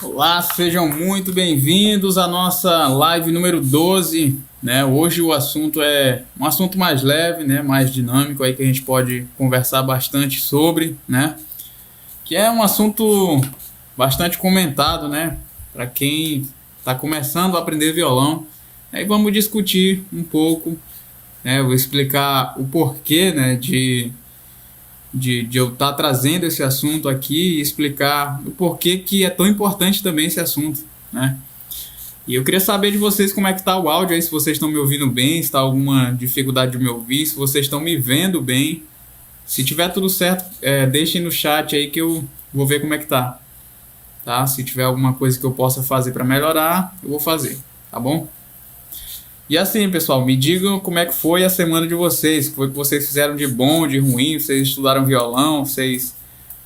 Olá, sejam muito bem-vindos à nossa live número 12, né? Hoje o assunto é um assunto mais leve, né? Mais dinâmico aí que a gente pode conversar bastante sobre, né? Que é um assunto bastante comentado, né? Para quem está começando a aprender violão. Aí vamos discutir um pouco, né? Eu vou explicar o porquê, né? De eu estar trazendo esse assunto aqui e explicar o porquê que é tão importante também esse assunto, né? E eu queria saber de vocês como é que tá o áudio aí, se vocês estão me ouvindo bem, se está alguma dificuldade de me ouvir, se vocês estão me vendo bem. Se tiver tudo certo, deixem no chat aí que eu vou ver como é que tá? Se tiver alguma coisa que eu possa fazer para melhorar, eu vou fazer, tá bom? E assim, pessoal, me digam como é que foi a semana de vocês, o que foi que vocês fizeram de bom, de ruim, vocês estudaram violão, vocês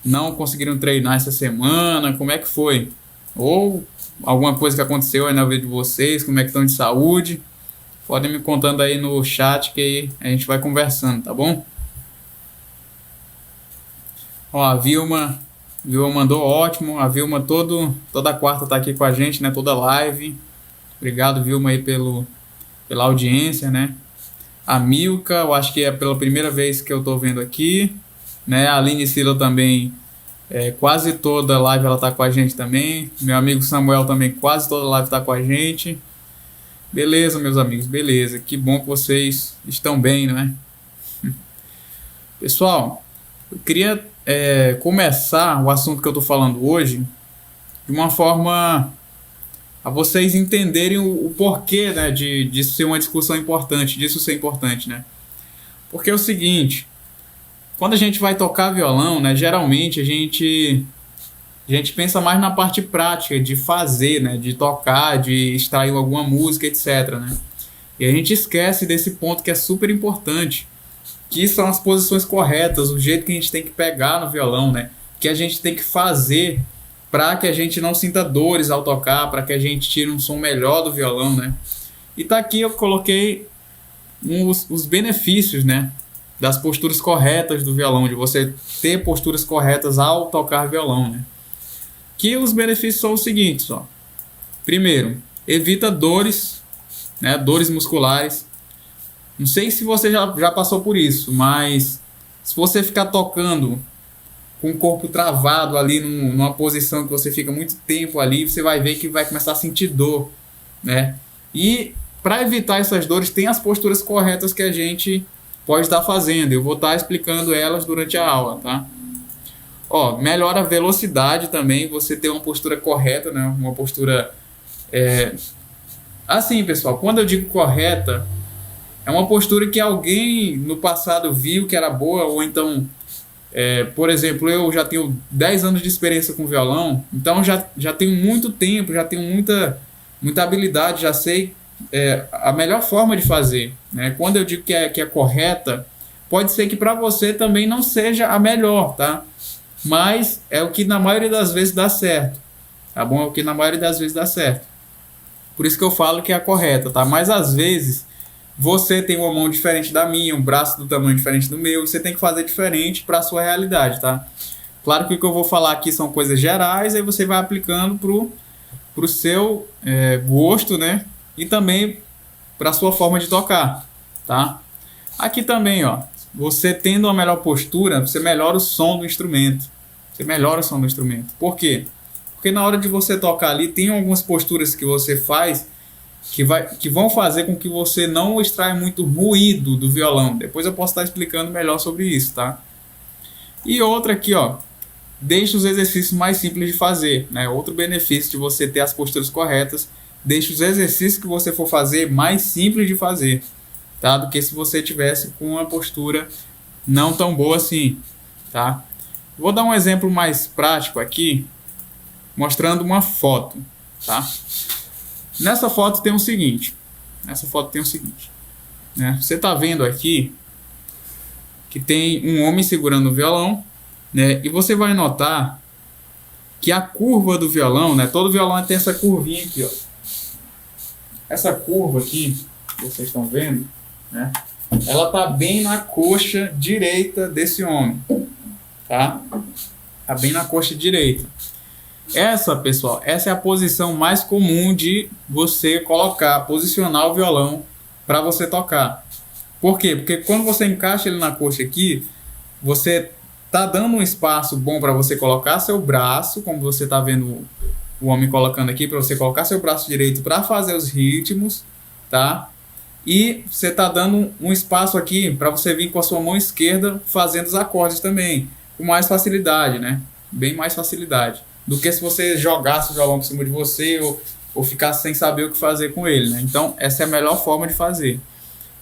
não conseguiram treinar essa semana, como é que foi? Ou alguma coisa que aconteceu aí na vida de vocês, como é que estão de saúde? Podem me contando aí no chat que aí a gente vai conversando, tá bom? Ó, a Vilma mandou ótimo, a Vilma toda quarta tá aqui com a gente, né, toda live. Obrigado, Vilma, aí pela audiência, né? A Milka, eu acho que é pela primeira vez que eu tô vendo aqui, né? A Aline Sila também, quase toda live ela tá com a gente também. Meu amigo Samuel também, quase toda live tá com a gente. Beleza, meus amigos, beleza. Que bom que vocês estão bem, né? Pessoal, eu queria começar o assunto que eu tô falando hoje de uma forma a vocês entenderem o porquê, né, de ser uma discussão importante, disso ser importante, né? Porque é o seguinte, quando a gente vai tocar violão, né, geralmente a gente pensa mais na parte prática de fazer, né, de tocar, de extrair alguma música, etc, né? E a gente esquece desse ponto que é super importante, que são as posições corretas, o jeito que a gente tem que pegar no violão, né? Que a gente tem que fazer para que a gente não sinta dores ao tocar, para que a gente tire um som melhor do violão, né? E tá aqui eu coloquei os benefícios, né, das posturas corretas do violão, de você ter posturas corretas ao tocar violão, né? Que os benefícios são os seguintes, ó. Primeiro, evita dores, né, dores musculares. Não sei se você já passou por isso, mas se você ficar tocando com o corpo travado ali numa posição que você fica muito tempo ali, você vai ver que vai começar a sentir dor, né? E para evitar essas dores, tem as posturas corretas que a gente pode estar fazendo. Eu vou estar explicando elas durante a aula, tá? Ó, melhora a velocidade também, você ter uma postura correta, né? Uma postura assim, pessoal, quando eu digo correta, é uma postura que alguém no passado viu que era boa, ou então, por exemplo, eu já tenho 10 anos de experiência com violão, então já tenho muito tempo, já tenho muita habilidade, já sei a melhor forma de fazer, né? Quando eu digo que é correta, pode ser que para você também não seja a melhor, tá? Mas é o que na maioria das vezes dá certo, tá bom? É o que na maioria das vezes dá certo. Por isso que eu falo que é a correta, tá? Mas às vezes você tem uma mão diferente da minha, um braço do tamanho diferente do meu, você tem que fazer diferente para a sua realidade, tá? Claro que o que eu vou falar aqui são coisas gerais, aí você vai aplicando pro seu gosto, né? E também para a sua forma de tocar, tá? Aqui também, ó, você tendo uma melhor postura, você melhora o som do instrumento. Você melhora o som do instrumento. Por quê? Porque na hora de você tocar ali, tem algumas posturas que você faz que vão fazer com que você não extraia muito ruído do violão. Depois eu posso estar explicando melhor sobre isso, tá? E outra aqui, ó, deixa os exercícios mais simples de fazer, né? Outro benefício de você ter as posturas corretas, deixa os exercícios que você for fazer mais simples de fazer, tá? Do que se você tivesse com uma postura não tão boa assim, tá? Vou dar um exemplo mais prático aqui, mostrando uma foto, tá? Nessa foto tem o seguinte, né? Você está vendo aqui que tem um homem segurando o violão, né? E você vai notar que a curva do violão, né? Todo violão tem essa curvinha aqui, ó. Essa curva aqui, que vocês estão vendo, né? Ela tá bem na coxa direita desse homem, tá? Tá bem na coxa direita. Essa, pessoal, essa é a posição mais comum de você colocar, posicionar o violão para você tocar. Por quê? Porque quando você encaixa ele na coxa aqui, você tá dando um espaço bom para você colocar seu braço, como você tá vendo o homem colocando aqui, para você colocar seu braço direito para fazer os ritmos, tá? E você tá dando um espaço aqui para você vir com a sua mão esquerda fazendo os acordes também, com mais facilidade, né? Bem mais facilidade do que se você jogasse o violão por cima de você ou ficasse sem saber o que fazer com ele, né? Então, essa é a melhor forma de fazer,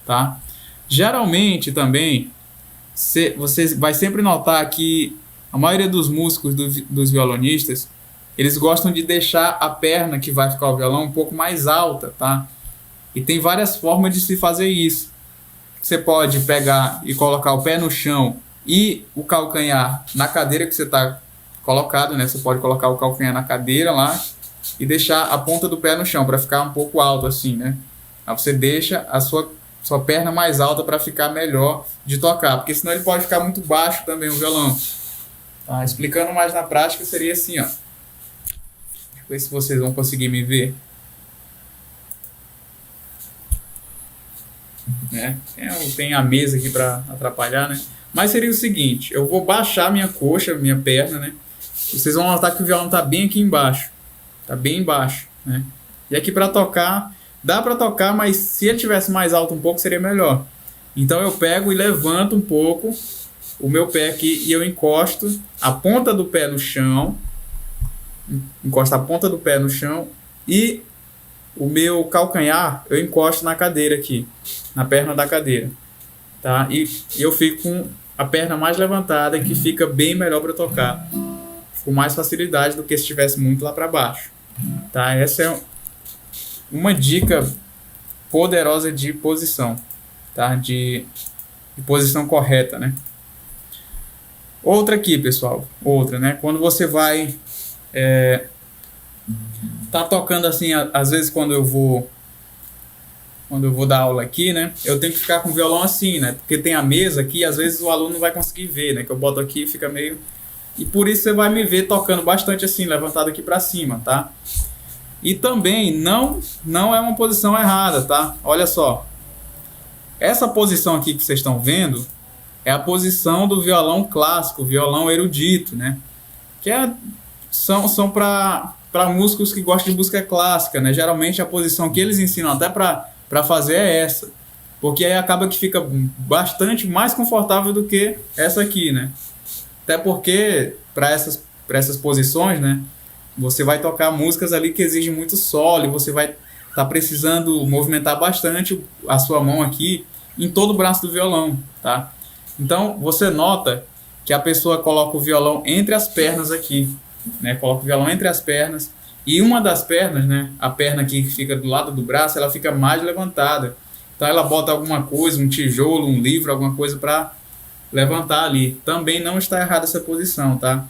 tá? Geralmente também você vai sempre notar que a maioria dos músicos, dos violonistas, eles gostam de deixar a perna que vai ficar o violão um pouco mais alta, tá? E tem várias formas de se fazer isso. Você pode pegar e colocar o pé no chão e o calcanhar na cadeira que você está colocado, né? Você pode colocar o calcanhar na cadeira lá e deixar a ponta do pé no chão para ficar um pouco alto assim, né? Aí você deixa a sua perna mais alta para ficar melhor de tocar, porque senão ele pode ficar muito baixo também o violão. Tá? Explicando mais na prática seria assim, ó. Deixa eu ver se vocês vão conseguir me ver. Né? Tem a mesa aqui para atrapalhar, né? Mas seria o seguinte, eu vou baixar minha coxa, minha perna, né? Vocês vão notar que o violão tá bem aqui embaixo. Tá bem embaixo, né? E aqui para tocar, dá para tocar, mas se ele tivesse mais alto um pouco seria melhor. Então eu pego e levanto um pouco o meu pé aqui e eu encosto a ponta do pé no chão. Encosto a ponta do pé no chão e o meu calcanhar eu encosto na cadeira aqui, na perna da cadeira, tá? E eu fico com a perna mais levantada, que fica bem melhor para tocar, com mais facilidade do que se estivesse muito lá para baixo, tá? Essa é uma dica poderosa de posição, tá? De posição correta, né? Outra aqui, pessoal, outra, né? Quando você vai tá tocando assim, às vezes quando eu vou dar aula aqui, né, eu tenho que ficar com o violão assim, né, porque tem a mesa aqui, às vezes o aluno não vai conseguir ver, né, que eu boto aqui e fica meio... E por isso você vai me ver tocando bastante assim, levantado aqui para cima, tá? E também não é uma posição errada, tá? Olha só. Essa posição aqui que vocês estão vendo é a posição do violão clássico, violão erudito, né? Que são para músicos que gostam de música clássica, né? Geralmente a posição que eles ensinam até para fazer é essa. Porque aí acaba que fica bastante mais confortável do que essa aqui, né? Até porque para essas posições, né? Você vai tocar músicas ali que exigem muito solo e você vai estar precisando movimentar bastante a sua mão aqui em todo o braço do violão, tá? Então você nota que a pessoa coloca o violão entre as pernas aqui, né? Coloca o violão entre as pernas e uma das pernas, né? A perna aqui que fica do lado do braço, ela fica mais levantada. Então ela bota alguma coisa, um tijolo, um livro, alguma coisa para levantar ali. Também não está errada essa posição, tá?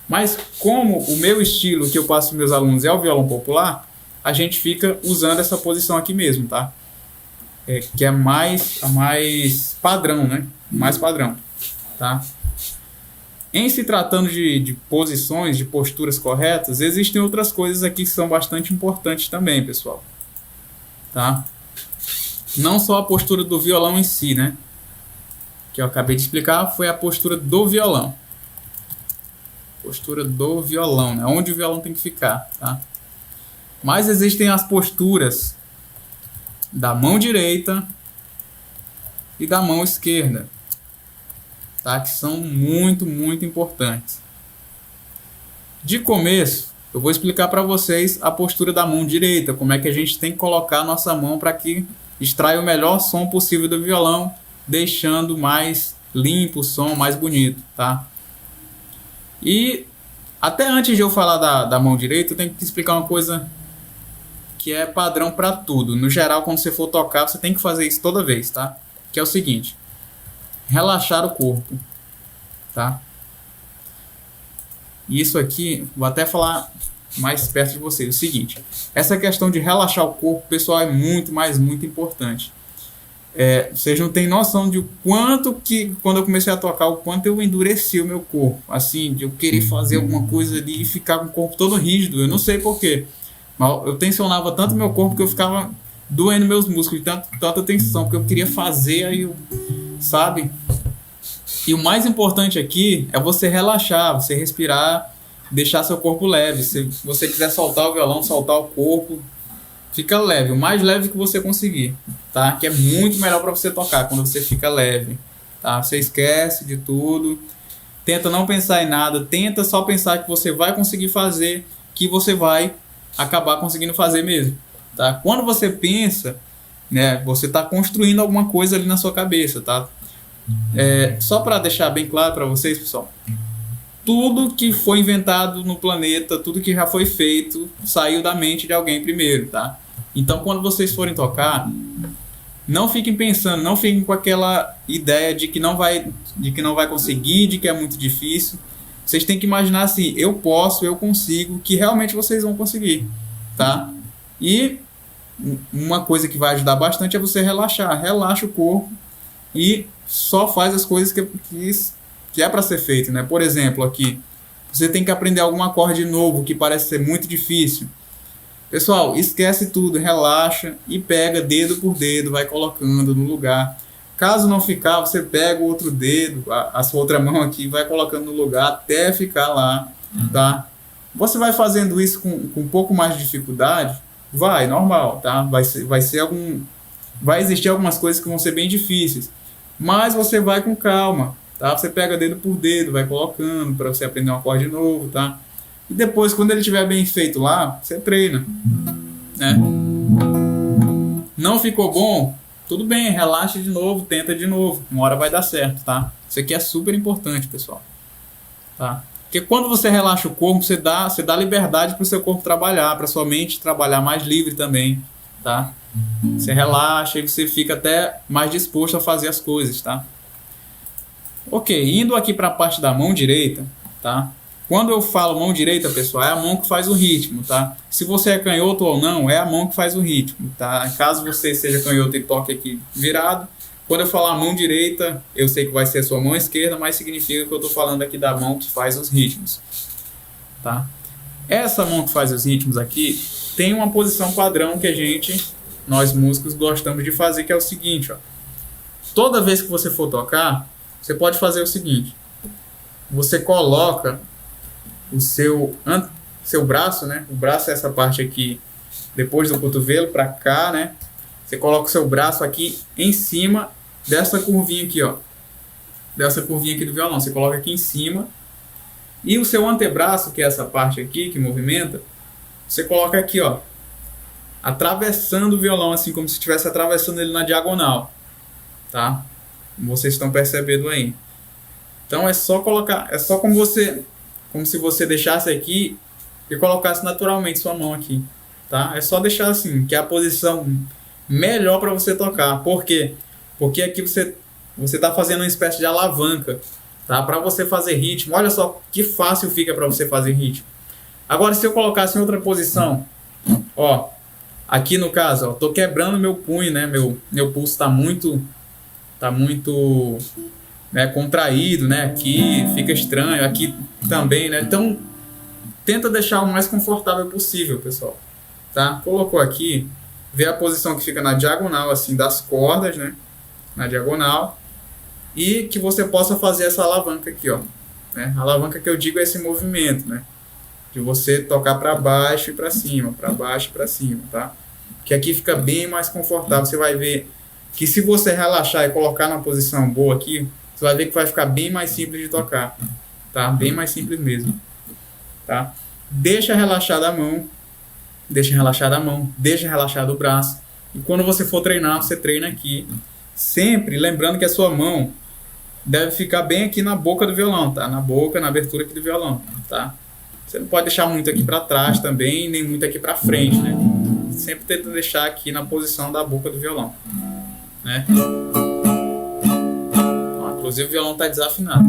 Mas como o meu estilo que eu passo para meus alunos é o violão popular, a gente fica usando essa posição aqui mesmo, tá? Que é a mais padrão, né? Mais padrão, tá? Em se tratando de posições, de posturas corretas, existem outras coisas aqui que são bastante importantes também, pessoal. Tá? Não só a postura do violão em si, né? Que eu acabei de explicar, foi a postura do violão. Postura do violão, né? Onde o violão tem que ficar, tá? Mas existem as posturas da mão direita e da mão esquerda, tá? Que são muito, muito importantes. De começo, eu vou explicar para vocês a postura da mão direita, como é que a gente tem que colocar a nossa mão para que extraia o melhor som possível do violão, deixando mais limpo o som, mais bonito, tá? E até antes de eu falar da mão direita, eu tenho que explicar uma coisa que é padrão para tudo. No geral, quando você for tocar, você tem que fazer isso toda vez, tá? Que é o seguinte: relaxar o corpo, tá? Isso aqui, vou até falar mais perto de vocês. O seguinte: essa questão de relaxar o corpo, pessoal, é muito, mas muito importante. Vocês não têm noção de o quanto que, quando eu comecei a tocar, o quanto eu endureci o meu corpo. Assim, de eu querer fazer alguma coisa ali e ficar com o corpo todo rígido. Eu não sei porquê. Mas eu tensionava tanto meu corpo que eu ficava doendo meus músculos, de tanta tensão, porque eu queria fazer, aí eu, sabe? E o mais importante aqui é você relaxar, você respirar, deixar seu corpo leve. Se você quiser soltar o violão, soltar o corpo, fica leve, o mais leve que você conseguir, tá? Que é muito melhor para você tocar quando você fica leve, tá? Você esquece de tudo, tenta não pensar em nada, tenta só pensar que você vai conseguir fazer, que você vai acabar conseguindo fazer mesmo, tá? Quando você pensa, né, você está construindo alguma coisa ali na sua cabeça, tá? Só para deixar bem claro para vocês, pessoal, tudo que foi inventado no planeta, tudo que já foi feito, saiu da mente de alguém primeiro, tá? Então, quando vocês forem tocar, não fiquem pensando, não fiquem com aquela ideia de que não vai conseguir, de que é muito difícil. Vocês têm que imaginar assim, eu posso, eu consigo, que realmente vocês vão conseguir, tá? E uma coisa que vai ajudar bastante é você relaxar. Relaxa o corpo e só faz as coisas que é para ser feito, né? Por exemplo, aqui, você tem que aprender algum acorde novo que parece ser muito difícil. Pessoal, esquece tudo, relaxa e pega dedo por dedo, vai colocando no lugar. Caso não ficar, você pega o outro dedo, a sua outra mão aqui, vai colocando no lugar até ficar lá, tá? Você vai fazendo isso com um pouco mais de dificuldade? Vai, normal, tá? Vai existir algumas coisas que vão ser bem difíceis, mas você vai com calma, tá? Você pega dedo por dedo, vai colocando para você aprender um acorde novo, tá? E depois, quando ele estiver bem feito lá, você treina, né? Não ficou bom? Tudo bem, relaxa de novo, tenta de novo. Uma hora vai dar certo, tá? Isso aqui é super importante, pessoal. Tá? Porque quando você relaxa o corpo, você dá liberdade para o seu corpo trabalhar, para sua mente trabalhar mais livre também, tá? Você relaxa e você fica até mais disposto a fazer as coisas, tá? Ok, indo aqui para a parte da mão direita, tá? Quando eu falo mão direita, pessoal, é a mão que faz o ritmo, tá? Se você é canhoto ou não, é a mão que faz o ritmo, tá? Caso você seja canhoto e toque aqui virado, quando eu falar mão direita, eu sei que vai ser a sua mão esquerda, mas significa que eu estou falando aqui da mão que faz os ritmos, tá? Essa mão que faz os ritmos aqui tem uma posição padrão que nós músicos, gostamos de fazer, que é o seguinte, ó. Toda vez que você for tocar, você pode fazer o seguinte: você coloca o seu braço, né? O braço é essa parte aqui, depois do cotovelo para cá, né? Você coloca o seu braço aqui em cima dessa curvinha aqui, ó. Dessa curvinha aqui do violão. Você coloca aqui em cima. E o seu antebraço, que é essa parte aqui que movimenta, você coloca aqui, ó, atravessando o violão, assim como se estivesse atravessando ele na diagonal, tá? Como vocês estão percebendo aí. Então é só colocar, como se você deixasse aqui e colocasse naturalmente sua mão aqui, tá? É só deixar assim, que é a posição melhor para você tocar. Por quê? Porque aqui você está fazendo uma espécie de alavanca, tá? Para você fazer ritmo. Olha só que fácil fica para você fazer ritmo. Agora, se eu colocasse em outra posição, ó, aqui no caso, ó, tô quebrando meu punho, né? Meu pulso está muito, né, contraído, né? Aqui fica estranho, aqui também, né? Então, tenta deixar o mais confortável possível, pessoal, tá? Colocou aqui, vê a posição que fica na diagonal, assim, das cordas, né? Na diagonal, e que você possa fazer essa alavanca aqui, ó, né? A alavanca que eu digo é esse movimento, né? De você tocar para baixo e para cima, para baixo e para cima, tá? Que aqui fica bem mais confortável. Você vai ver que se você relaxar e colocar numa posição boa aqui, você vai ver que vai ficar bem mais simples de tocar, tá? Bem mais simples mesmo, tá? Deixa relaxada a mão, deixa relaxado o braço. E quando você for treinar, você treina aqui. Sempre lembrando que a sua mão deve ficar bem aqui na boca do violão, tá? Na boca, na abertura aqui do violão, tá? Você não pode deixar muito aqui para trás também, nem muito aqui para frente, né? Sempre tenta deixar aqui na posição da boca do violão, né? Inclusive o violão está desafinado.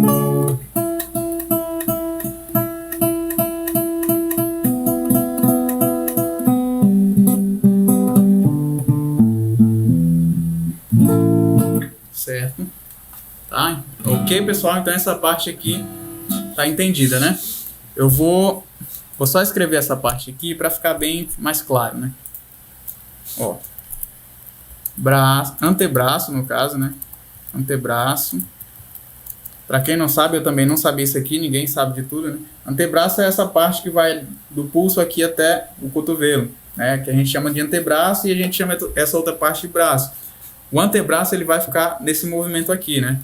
Ok, pessoal? Então essa parte aqui tá entendida, né? Eu vou só escrever essa parte aqui para ficar bem mais claro, né? Ó, braço, antebraço no caso, né? Antebraço. Para quem não sabe, eu também não sabia isso aqui, ninguém sabe de tudo, né? Antebraço é essa parte que vai do pulso aqui até o cotovelo, né? Que a gente chama de antebraço e a gente chama essa outra parte de braço. O antebraço ele vai ficar nesse movimento aqui, né?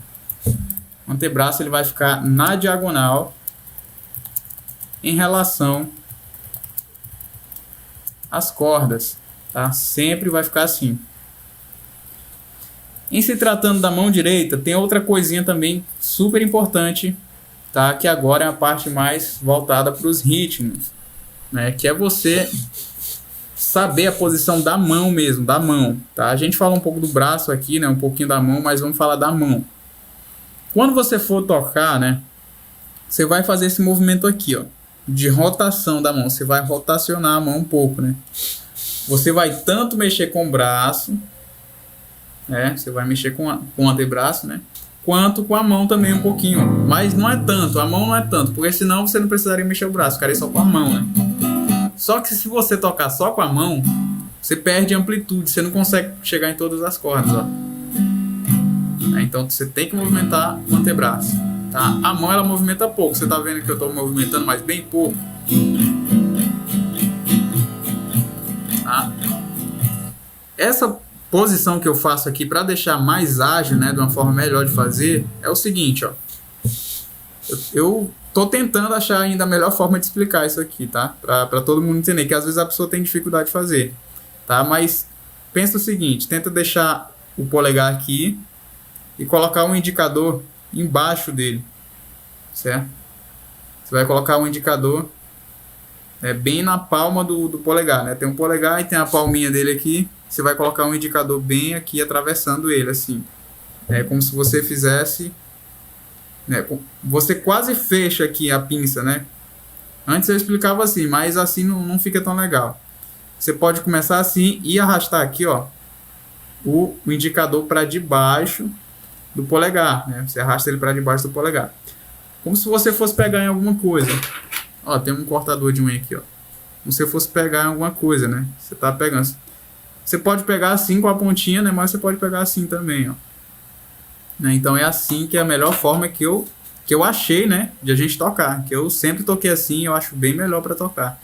O antebraço ele vai ficar na diagonal em relação às cordas, tá? Sempre vai ficar assim. Em se tratando da mão direita, tem outra coisinha também super importante, tá? Que agora é a parte mais voltada para os ritmos, né? Que é você saber a posição da mão mesmo, da mão, tá? A gente fala um pouco do braço aqui, né? Um pouquinho da mão, mas vamos falar da mão. Quando você for tocar, né? Você vai fazer esse movimento aqui, ó, de rotação da mão. Você vai rotacionar a mão um pouco, né? Você vai tanto mexer com o braço, né? Você vai mexer com o antebraço, né? Quanto com a mão também um pouquinho. Mas não é tanto, a mão não é tanto, porque senão você não precisaria mexer o braço, ficaria só com a mão, né? Só que se você tocar só com a mão, você perde amplitude, você não consegue chegar em todas as cordas, ó. Então você tem que movimentar o antebraço, tá? A mão ela movimenta pouco, você tá vendo que eu tô movimentando, mas bem pouco, tá? Essa posição que eu faço aqui para deixar mais ágil, né, de uma forma melhor de fazer, é o seguinte, ó. Eu tô tentando achar ainda a melhor forma de explicar isso aqui, tá? Para todo mundo entender, que às vezes a pessoa tem dificuldade de fazer, tá? Mas pensa o seguinte, tenta deixar o polegar aqui e colocar um indicador embaixo dele, certo? Você vai colocar um indicador bem na palma do polegar, né? Tem um polegar e tem a palminha dele aqui. Você vai colocar um indicador bem aqui atravessando ele, assim. É como se você fizesse, né? Você quase fecha aqui a pinça, né? Antes eu explicava assim, mas assim não fica tão legal. Você pode começar assim e arrastar aqui, ó, o indicador para debaixo do polegar, né? Você arrasta ele para debaixo do polegar. Como se você fosse pegar em alguma coisa. Ó, tem um cortador de unha aqui, ó. Como se você fosse pegar em alguma coisa, né? Você tá pegando. Você pode pegar assim com a pontinha, né? Mas você pode pegar assim também, ó. Né? Então é assim que é a melhor forma que eu achei, né? De a gente tocar. Que eu sempre toquei assim, eu acho bem melhor para tocar.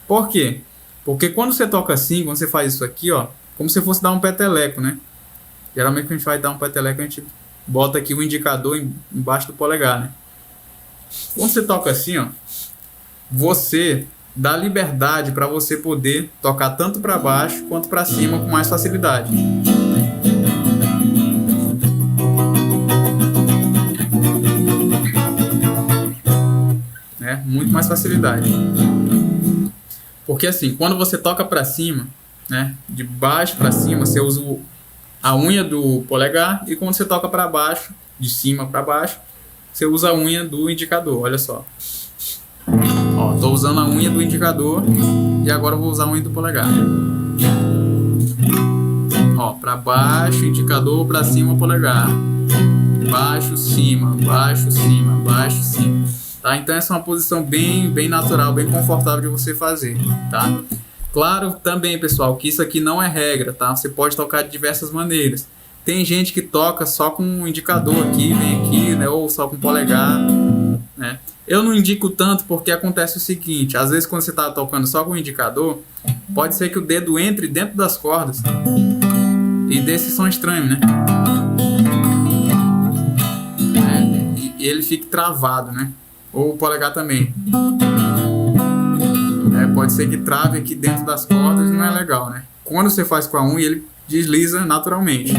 Por quê? Porque quando você toca assim, quando você faz isso aqui, ó, como se fosse dar um peteleco, né? Geralmente quando a gente vai dar um peteleco, a gente bota aqui o indicador embaixo do polegar, né? Quando você toca assim, ó, você dá liberdade para você poder tocar tanto para baixo quanto para cima com mais facilidade. Né? Muito mais facilidade. Porque assim, quando você toca para cima, né, de baixo para cima, você usa a unha do polegar, e quando você toca para baixo, de cima para baixo, você usa a unha do indicador, olha só. Ó, tô usando a unha do indicador e agora eu vou usar a unha do polegar. Ó, para baixo, indicador, para cima, polegar. Baixo, cima, baixo, cima, baixo, cima. Tá? Então essa é uma posição bem natural, bem confortável de você fazer, tá? Claro também, pessoal, que isso aqui não é regra, tá? Você pode tocar de diversas maneiras. Tem gente que toca só com um indicador aqui, vem aqui, né? Ou só com polegar, né? Eu não indico tanto porque acontece o seguinte, às vezes quando você está tocando só com o indicador, pode ser que o dedo entre dentro das cordas e dê esse som estranho, né? E ele fique travado, né? Ou o polegar também. Pode ser que trave aqui dentro das cordas, não é legal, né? Quando você faz com a unha, ele desliza naturalmente.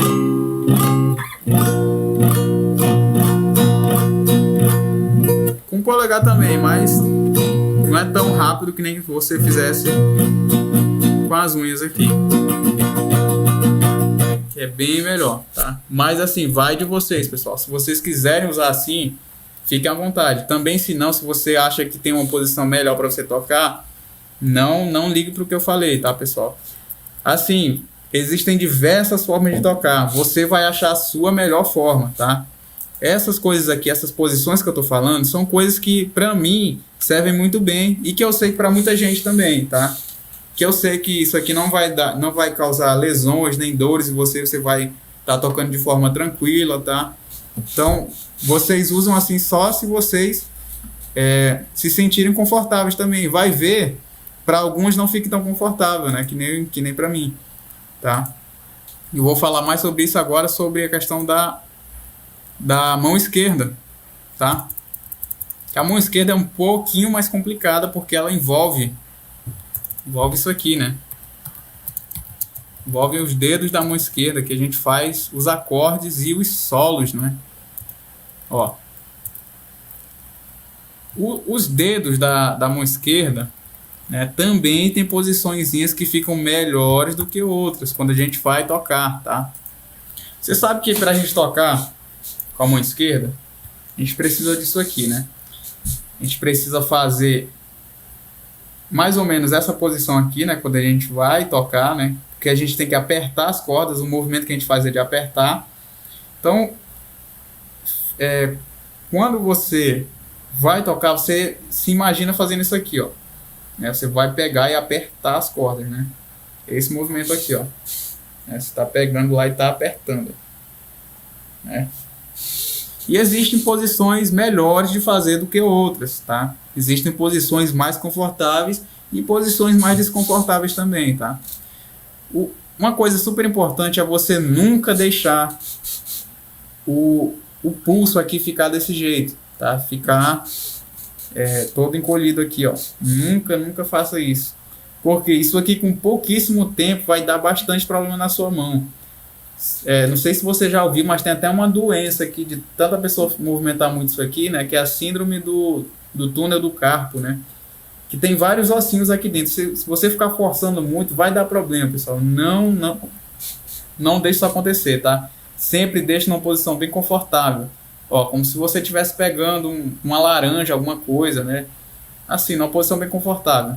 Com o polegar também, mas não é tão rápido que nem você fizesse com as unhas aqui. Que é bem melhor, tá? Mas assim, vai de vocês, pessoal. Se vocês quiserem usar assim, fiquem à vontade. Também, se não, se você acha que tem uma posição melhor para você tocar, não ligue para o que eu falei, tá, pessoal? Assim, existem diversas formas de tocar. Você vai achar a sua melhor forma, tá? essas coisas aqui, essas posições que eu tô falando, são coisas que para mim servem muito bem e que eu sei que para muita gente também, tá? Que eu sei que isso aqui não vai causar lesões nem dores e você vai estar tocando de forma tranquila, tá? Então, vocês usam assim só se vocês se sentirem confortáveis também. Vai ver, para alguns não fique tão confortável, né? Que nem para mim, tá? Eu vou falar mais sobre isso agora, sobre a questão da mão esquerda, tá? A mão esquerda é um pouquinho mais complicada porque ela envolve isso aqui, né? Envolve os dedos da mão esquerda que a gente faz os acordes e os solos, né? Ó, os dedos da mão esquerda, né, também tem posiçõezinhas que ficam melhores do que outras quando a gente vai tocar, tá? Você sabe que para a gente tocar com a mão esquerda, a gente precisa disso aqui, né? A gente precisa fazer mais ou menos essa posição aqui, né? Quando a gente vai tocar, né? Porque a gente tem que apertar as cordas, o movimento que a gente faz é de apertar. Então, quando você vai tocar, você se imagina fazendo isso aqui, ó. Né? Você vai pegar e apertar as cordas, né? Esse movimento aqui, ó. Né? Você está pegando lá e está apertando. Né? E existem posições melhores de fazer do que outras, tá? Existem posições mais confortáveis e posições mais desconfortáveis também, tá? Uma coisa super importante é você nunca deixar o pulso aqui ficar desse jeito, tá? Ficar todo encolhido aqui, ó. Nunca faça isso. Porque isso aqui com pouquíssimo tempo vai dar bastante problema na sua mão. Não sei se você já ouviu, mas tem até uma doença aqui de tanta pessoa movimentar muito isso aqui, né? Que é a síndrome do túnel do carpo, né? Que tem vários ossinhos aqui dentro. Se você ficar forçando muito, vai dar problema, pessoal. Não deixe isso acontecer, tá? Sempre deixe numa posição bem confortável. Ó, como se você estivesse pegando uma laranja, alguma coisa, né? Assim, numa posição bem confortável,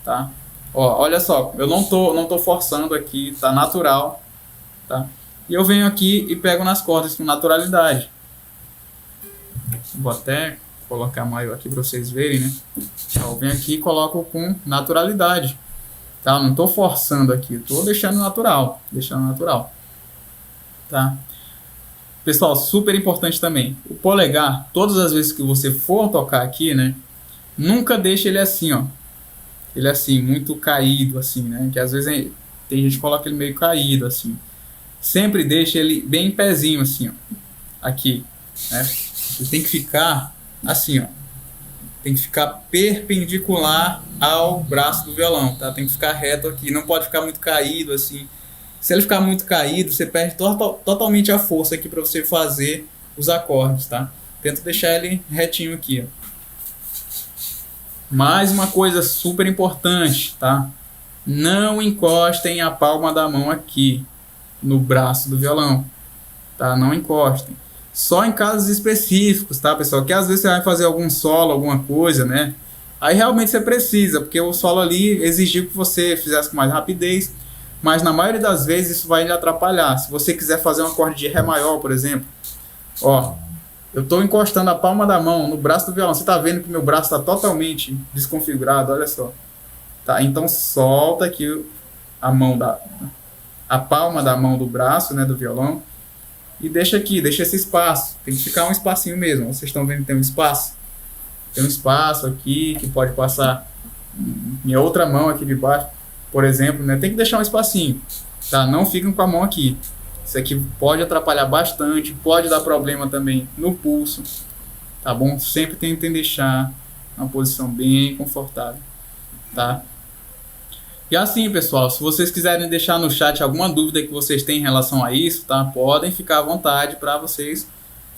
tá? Ó, olha só, eu não tô forçando aqui, tá natural, tá? E eu venho aqui e pego nas cordas com naturalidade. Vou até colocar maior aqui para vocês verem, né? Eu venho aqui e coloco com naturalidade, tá? Eu não tô forçando aqui, eu tô deixando natural, tá? Pessoal, super importante também, o polegar, todas as vezes que você for tocar aqui, né? Nunca deixe ele assim, ó. Ele assim, muito caído, assim, né? Que às vezes tem gente que coloca ele meio caído, assim. Sempre deixe ele bem em pezinho, assim, ó. Aqui, né? Ele tem que ficar assim, ó. Tem que ficar perpendicular ao braço do violão, tá? Tem que ficar reto aqui, não pode ficar muito caído, assim. Se ele ficar muito caído, você perde totalmente a força aqui para você fazer os acordes, tá? Tenta deixar ele retinho aqui, ó. Mais uma coisa super importante, tá? Não encostem a palma da mão aqui no braço do violão, tá? Não encostem. Só em casos específicos, tá, pessoal? Que às vezes você vai fazer algum solo, alguma coisa, né? Aí realmente você precisa, porque o solo ali exigiu que você fizesse com mais rapidez, mas na maioria das vezes isso vai lhe atrapalhar. Se você quiser fazer um acorde de Ré maior, por exemplo, ó, eu estou encostando a palma da mão no braço do violão. Você está vendo que meu braço está totalmente desconfigurado, olha só. Tá? Então solta aqui a palma da mão do braço, né, do violão, e deixa aqui, deixa esse espaço. Tem que ficar um espacinho mesmo. Vocês estão vendo que tem um espaço? Tem um espaço aqui que pode passar minha outra mão aqui de baixo, por exemplo, né? Tem que deixar um espacinho, tá? Não fiquem com a mão aqui. Isso aqui pode atrapalhar bastante, pode dar problema também no pulso, tá bom? Sempre tentem deixar uma posição bem confortável, tá? E assim, pessoal, se vocês quiserem deixar no chat alguma dúvida que vocês têm em relação a isso, tá? Podem ficar à vontade para vocês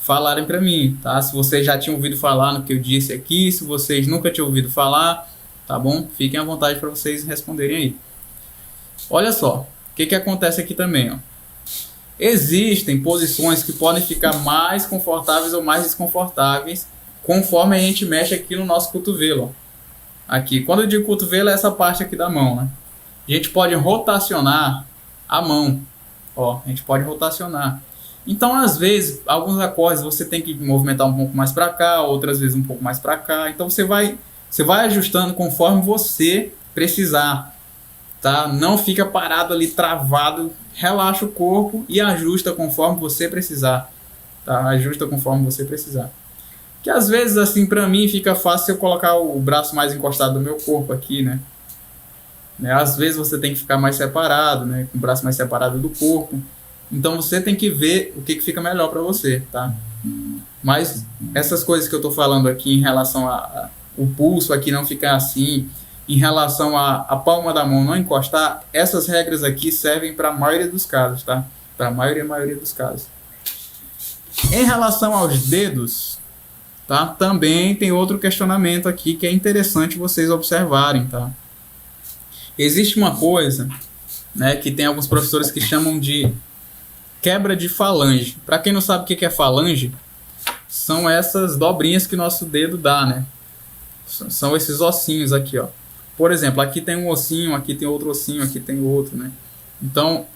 falarem para mim, tá? Se vocês já tinham ouvido falar no que eu disse aqui, se vocês nunca tinham ouvido falar, tá bom? Fiquem à vontade para vocês responderem aí. Olha só, o que acontece aqui também, ó. Existem posições que podem ficar mais confortáveis ou mais desconfortáveis conforme a gente mexe aqui no nosso cotovelo, ó. Aqui, quando eu digo cotovelo, é essa parte aqui da mão, né? A gente pode rotacionar a mão, ó, a gente pode rotacionar. Então, às vezes, alguns acordes você tem que movimentar um pouco mais para cá, outras vezes um pouco mais para cá. Então, você vai ajustando conforme você precisar, tá? Não fica parado ali travado, relaxa o corpo e ajusta conforme você precisar, tá? Ajusta conforme você precisar. Que às vezes, assim, para mim fica fácil eu colocar o braço mais encostado no meu corpo aqui, né? Às vezes você tem que ficar mais separado, né? Com o braço mais separado do corpo. Então você tem que ver o que fica melhor para você, tá? Mas essas coisas que eu tô falando aqui em relação a o pulso aqui não ficar assim, em relação a palma da mão não encostar, essas regras aqui servem para a maioria dos casos, tá? Para a maioria dos casos. Em relação aos dedos, tá? Também tem outro questionamento aqui que é interessante vocês observarem, tá? Existe uma coisa, né, que tem alguns professores que chamam de quebra de falange. Para quem não sabe o que é falange, são essas dobrinhas que nosso dedo dá, né? São esses ossinhos aqui, ó. Por exemplo, aqui tem um ossinho, aqui tem outro ossinho, aqui tem outro, né? Então,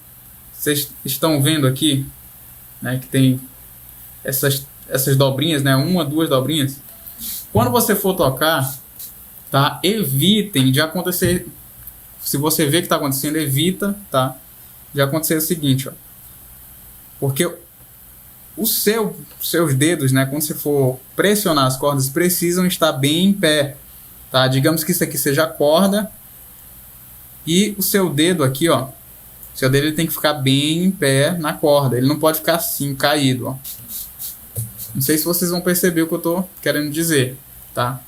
vocês estão vendo aqui, né, que tem essas dobrinhas, né? Uma, duas dobrinhas. Quando você for tocar, tá? Evitem de acontecer. Se você vê que está acontecendo, evita, tá? De acontecer o seguinte, ó. Porque seus dedos, né, quando você for pressionar as cordas, precisam estar bem em pé, tá? Digamos que isso aqui seja a corda e o seu dedo aqui, ó, seu dedo ele tem que ficar bem em pé na corda, ele não pode ficar assim, caído, ó. Não sei se vocês vão perceber o que eu tô querendo dizer, tá?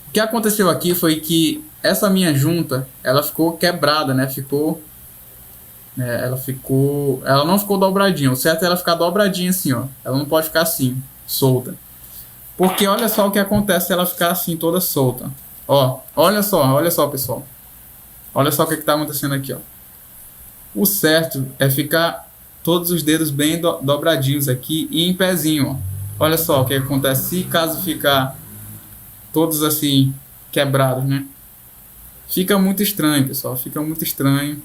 O que aconteceu aqui foi que essa minha junta, ela ficou quebrada, né? Ela não ficou dobradinha. O certo é ela ficar dobradinha assim, ó. Ela não pode ficar assim, solta. Porque olha só o que acontece se ela ficar assim, toda solta. Ó, olha só, pessoal. Olha só o que está acontecendo aqui, ó. O certo é ficar todos os dedos bem dobradinhos aqui e em pezinho, ó. Olha só o que acontece se caso ficar todos assim, quebrados, né? Fica muito estranho, pessoal. Fica muito estranho.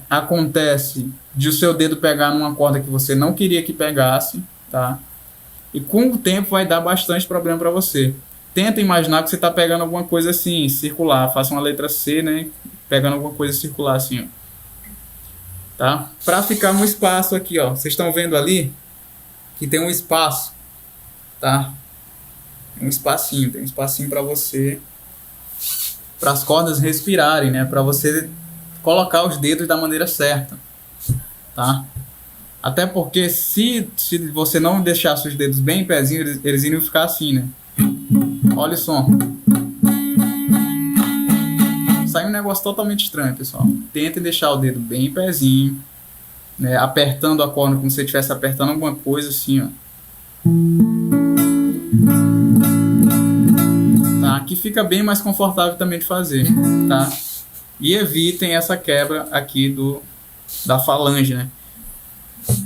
Acontece de o seu dedo pegar numa corda que você não queria que pegasse, tá? E com o tempo vai dar bastante problema para você. Tenta imaginar que você está pegando alguma coisa assim, circular. Faça uma letra C, né? Pegando alguma coisa circular assim, ó. Tá? Para ficar um espaço aqui, ó. Vocês estão vendo ali que tem um espaço, tá? Tem um espacinho para você, para as cordas respirarem, né? Para você colocar os dedos da maneira certa, tá? Até porque se você não deixasse os dedos bem em pezinho, eles iriam ficar assim, né? Olha o som. Sai um negócio totalmente estranho, pessoal. Tentem deixar o dedo bem em pezinho, né? Apertando a corda como se você estivesse apertando alguma coisa assim, ó. Tá? Que fica bem mais confortável também de fazer, tá? E evitem essa quebra aqui da falange, né?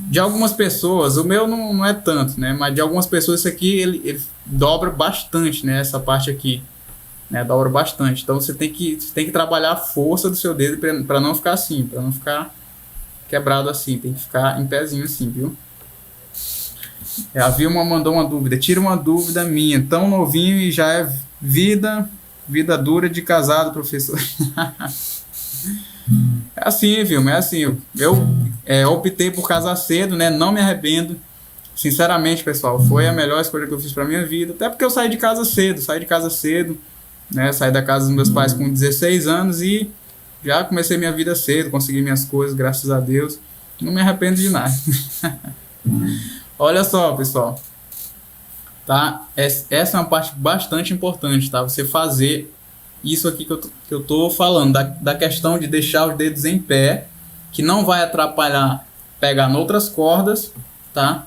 De algumas pessoas, o meu não é tanto, né? Mas de algumas pessoas isso aqui ele dobra bastante, né? Essa parte aqui, né? Dobra bastante. Então você tem que trabalhar a força do seu dedo para não ficar assim, para não ficar quebrado assim. Tem que ficar em pezinho assim, viu? A Vilma mandou uma dúvida. Tira uma dúvida minha. Tão novinho e já é vida dura de casado, professor. É assim, Vilma, é assim. Eu optei por casar cedo, né? Não me arrependo. Sinceramente, pessoal, foi a melhor escolha que eu fiz pra minha vida. Até porque eu saí de casa cedo, né? Saí da casa dos meus pais com 16 anos e já comecei minha vida cedo, consegui minhas coisas, graças a Deus. Não me arrependo de nada. Olha só, pessoal. Tá? Essa é uma parte bastante importante, tá? Você fazer isso aqui que eu tô falando, da questão de deixar os dedos em pé, que não vai atrapalhar pegar noutras cordas, tá?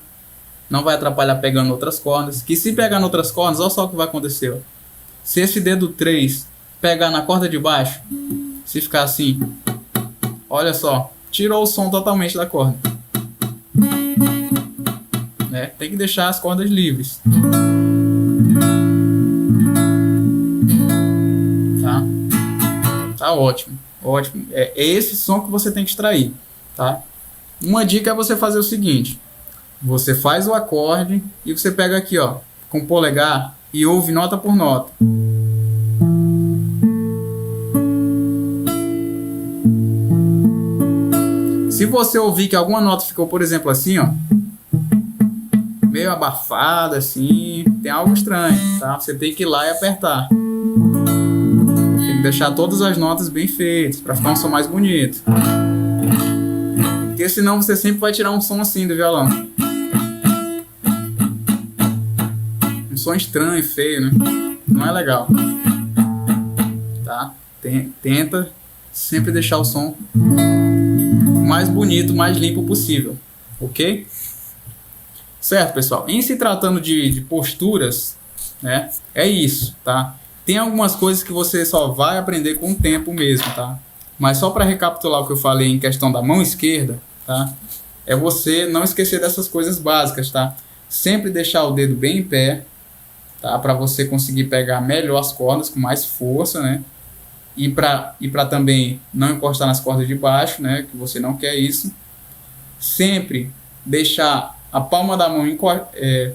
Não vai atrapalhar pegando outras cordas, que se pegar noutras cordas, olha só o que vai acontecer, ó. Se esse dedo 3 pegar na corda de baixo, se ficar assim, olha só, tirou o som totalmente da corda. Né? Tem que deixar as cordas livres. Tá ótimo, ótimo. É esse som que você tem que extrair, tá? Uma dica é você fazer o seguinte: você faz o acorde e você pega aqui, ó, com o polegar e ouve nota por nota. Se você ouvir que alguma nota ficou, por exemplo, assim, ó, meio abafada, assim, tem algo estranho, tá? Você tem que ir lá e apertar. Tem que deixar todas as notas bem feitas, para ficar um som mais bonito. Porque senão você sempre vai tirar um som assim do violão. Um som estranho, feio, né? Não é legal. Tá? Tenta sempre deixar o som mais bonito, mais limpo possível. Ok? Certo, pessoal? Em se tratando de posturas, né? É isso, tá? Tem algumas coisas que você só vai aprender com o tempo mesmo, tá? Mas só para recapitular o que eu falei em questão da mão esquerda, tá? É você não esquecer dessas coisas básicas, tá? Sempre deixar o dedo bem em pé, tá? Para você conseguir pegar melhor as cordas com mais força, né? E para também não encostar nas cordas de baixo, né? Que você não quer isso. Sempre deixar a palma da mão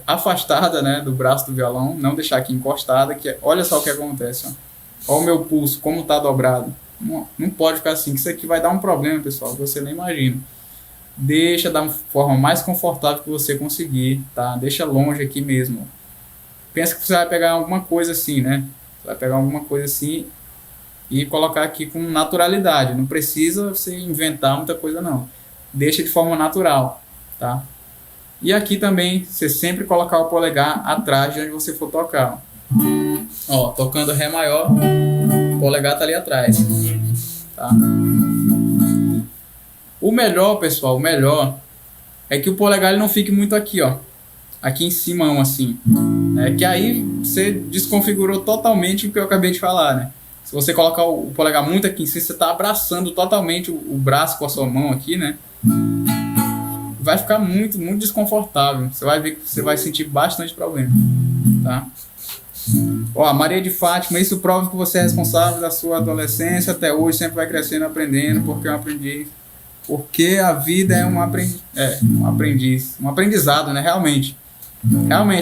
afastada, né, do braço do violão, não deixar aqui encostada, que olha só o que acontece, ó. Olha o meu pulso, como tá dobrado. Não pode ficar assim, que isso aqui vai dar um problema, pessoal, que você nem imagina. Deixa da forma mais confortável que você conseguir, tá? Deixa longe aqui mesmo. Pensa que você vai pegar alguma coisa assim, né? Você vai pegar alguma coisa assim e colocar aqui com naturalidade. Não precisa você inventar muita coisa, não. Deixa de forma natural, tá? E aqui também, você sempre colocar o polegar atrás de onde você for tocar. Ó, tocando Ré maior, o polegar tá ali atrás. Tá? O melhor, pessoal, o melhor é que o polegar ele não fique muito aqui, ó. Aqui em cima, assim. É que aí você desconfigurou totalmente o que eu acabei de falar, né? Se você colocar o polegar muito aqui em cima, você tá abraçando totalmente o braço com a sua mão aqui, né? Vai ficar muito, muito desconfortável. Você vai ver que você vai sentir bastante problema, tá? Ó, a Maria de Fátima, isso prova que você é responsável da sua adolescência até hoje, sempre vai crescendo, aprendendo, porque eu aprendi. Porque a vida é um aprendiz, um aprendizado, né? Realmente,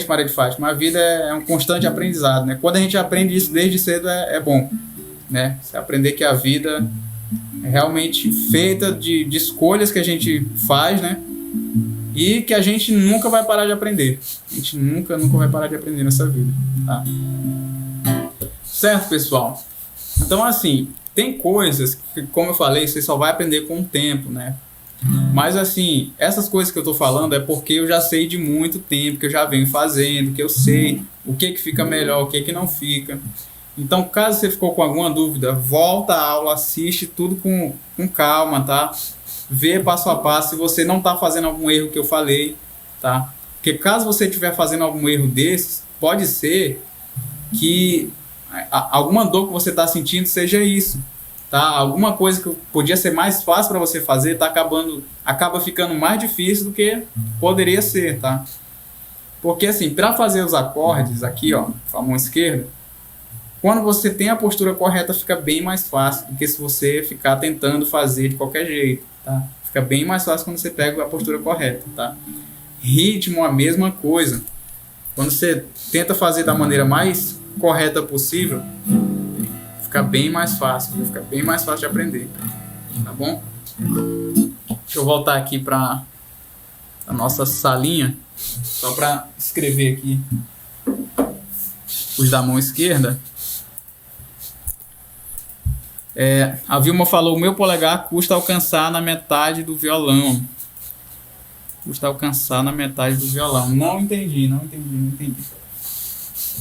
Maria de Fátima, a vida é um constante aprendizado, né? Quando a gente aprende isso desde cedo é bom, né? Você aprender que a vida é realmente feita de escolhas que a gente faz, né? E que a gente nunca vai parar de aprender. A gente nunca vai parar de aprender nessa vida, tá? Certo, pessoal? Então, assim, tem coisas que, como eu falei, você só vai aprender com o tempo, né? Mas, assim, essas coisas que eu tô falando é porque eu já sei de muito tempo, que eu já venho fazendo, que eu sei o que fica melhor, o que não fica. Então, caso você ficou com alguma dúvida, volta à aula, assiste tudo com calma, tá? Vê passo a passo se você não está fazendo algum erro que eu falei, tá? Porque caso você estiver fazendo algum erro desses, pode ser que alguma dor que você está sentindo seja isso, tá? Alguma coisa que podia ser mais fácil para você fazer acaba ficando mais difícil do que poderia ser, tá? Porque assim, para fazer os acordes aqui, ó, com a mão esquerda, quando você tem a postura correta, fica bem mais fácil do que se você ficar tentando fazer de qualquer jeito, tá? Fica bem mais fácil quando você pega a postura correta, tá? Ritmo, a mesma coisa. Quando você tenta fazer da maneira mais correta possível, fica bem mais fácil, fica bem mais fácil de aprender, tá bom? Deixa eu voltar aqui para a nossa salinha, só para escrever aqui os da mão esquerda. A Vilma falou, o meu polegar custa alcançar na metade do violão. Custa alcançar na metade do violão. Não entendi.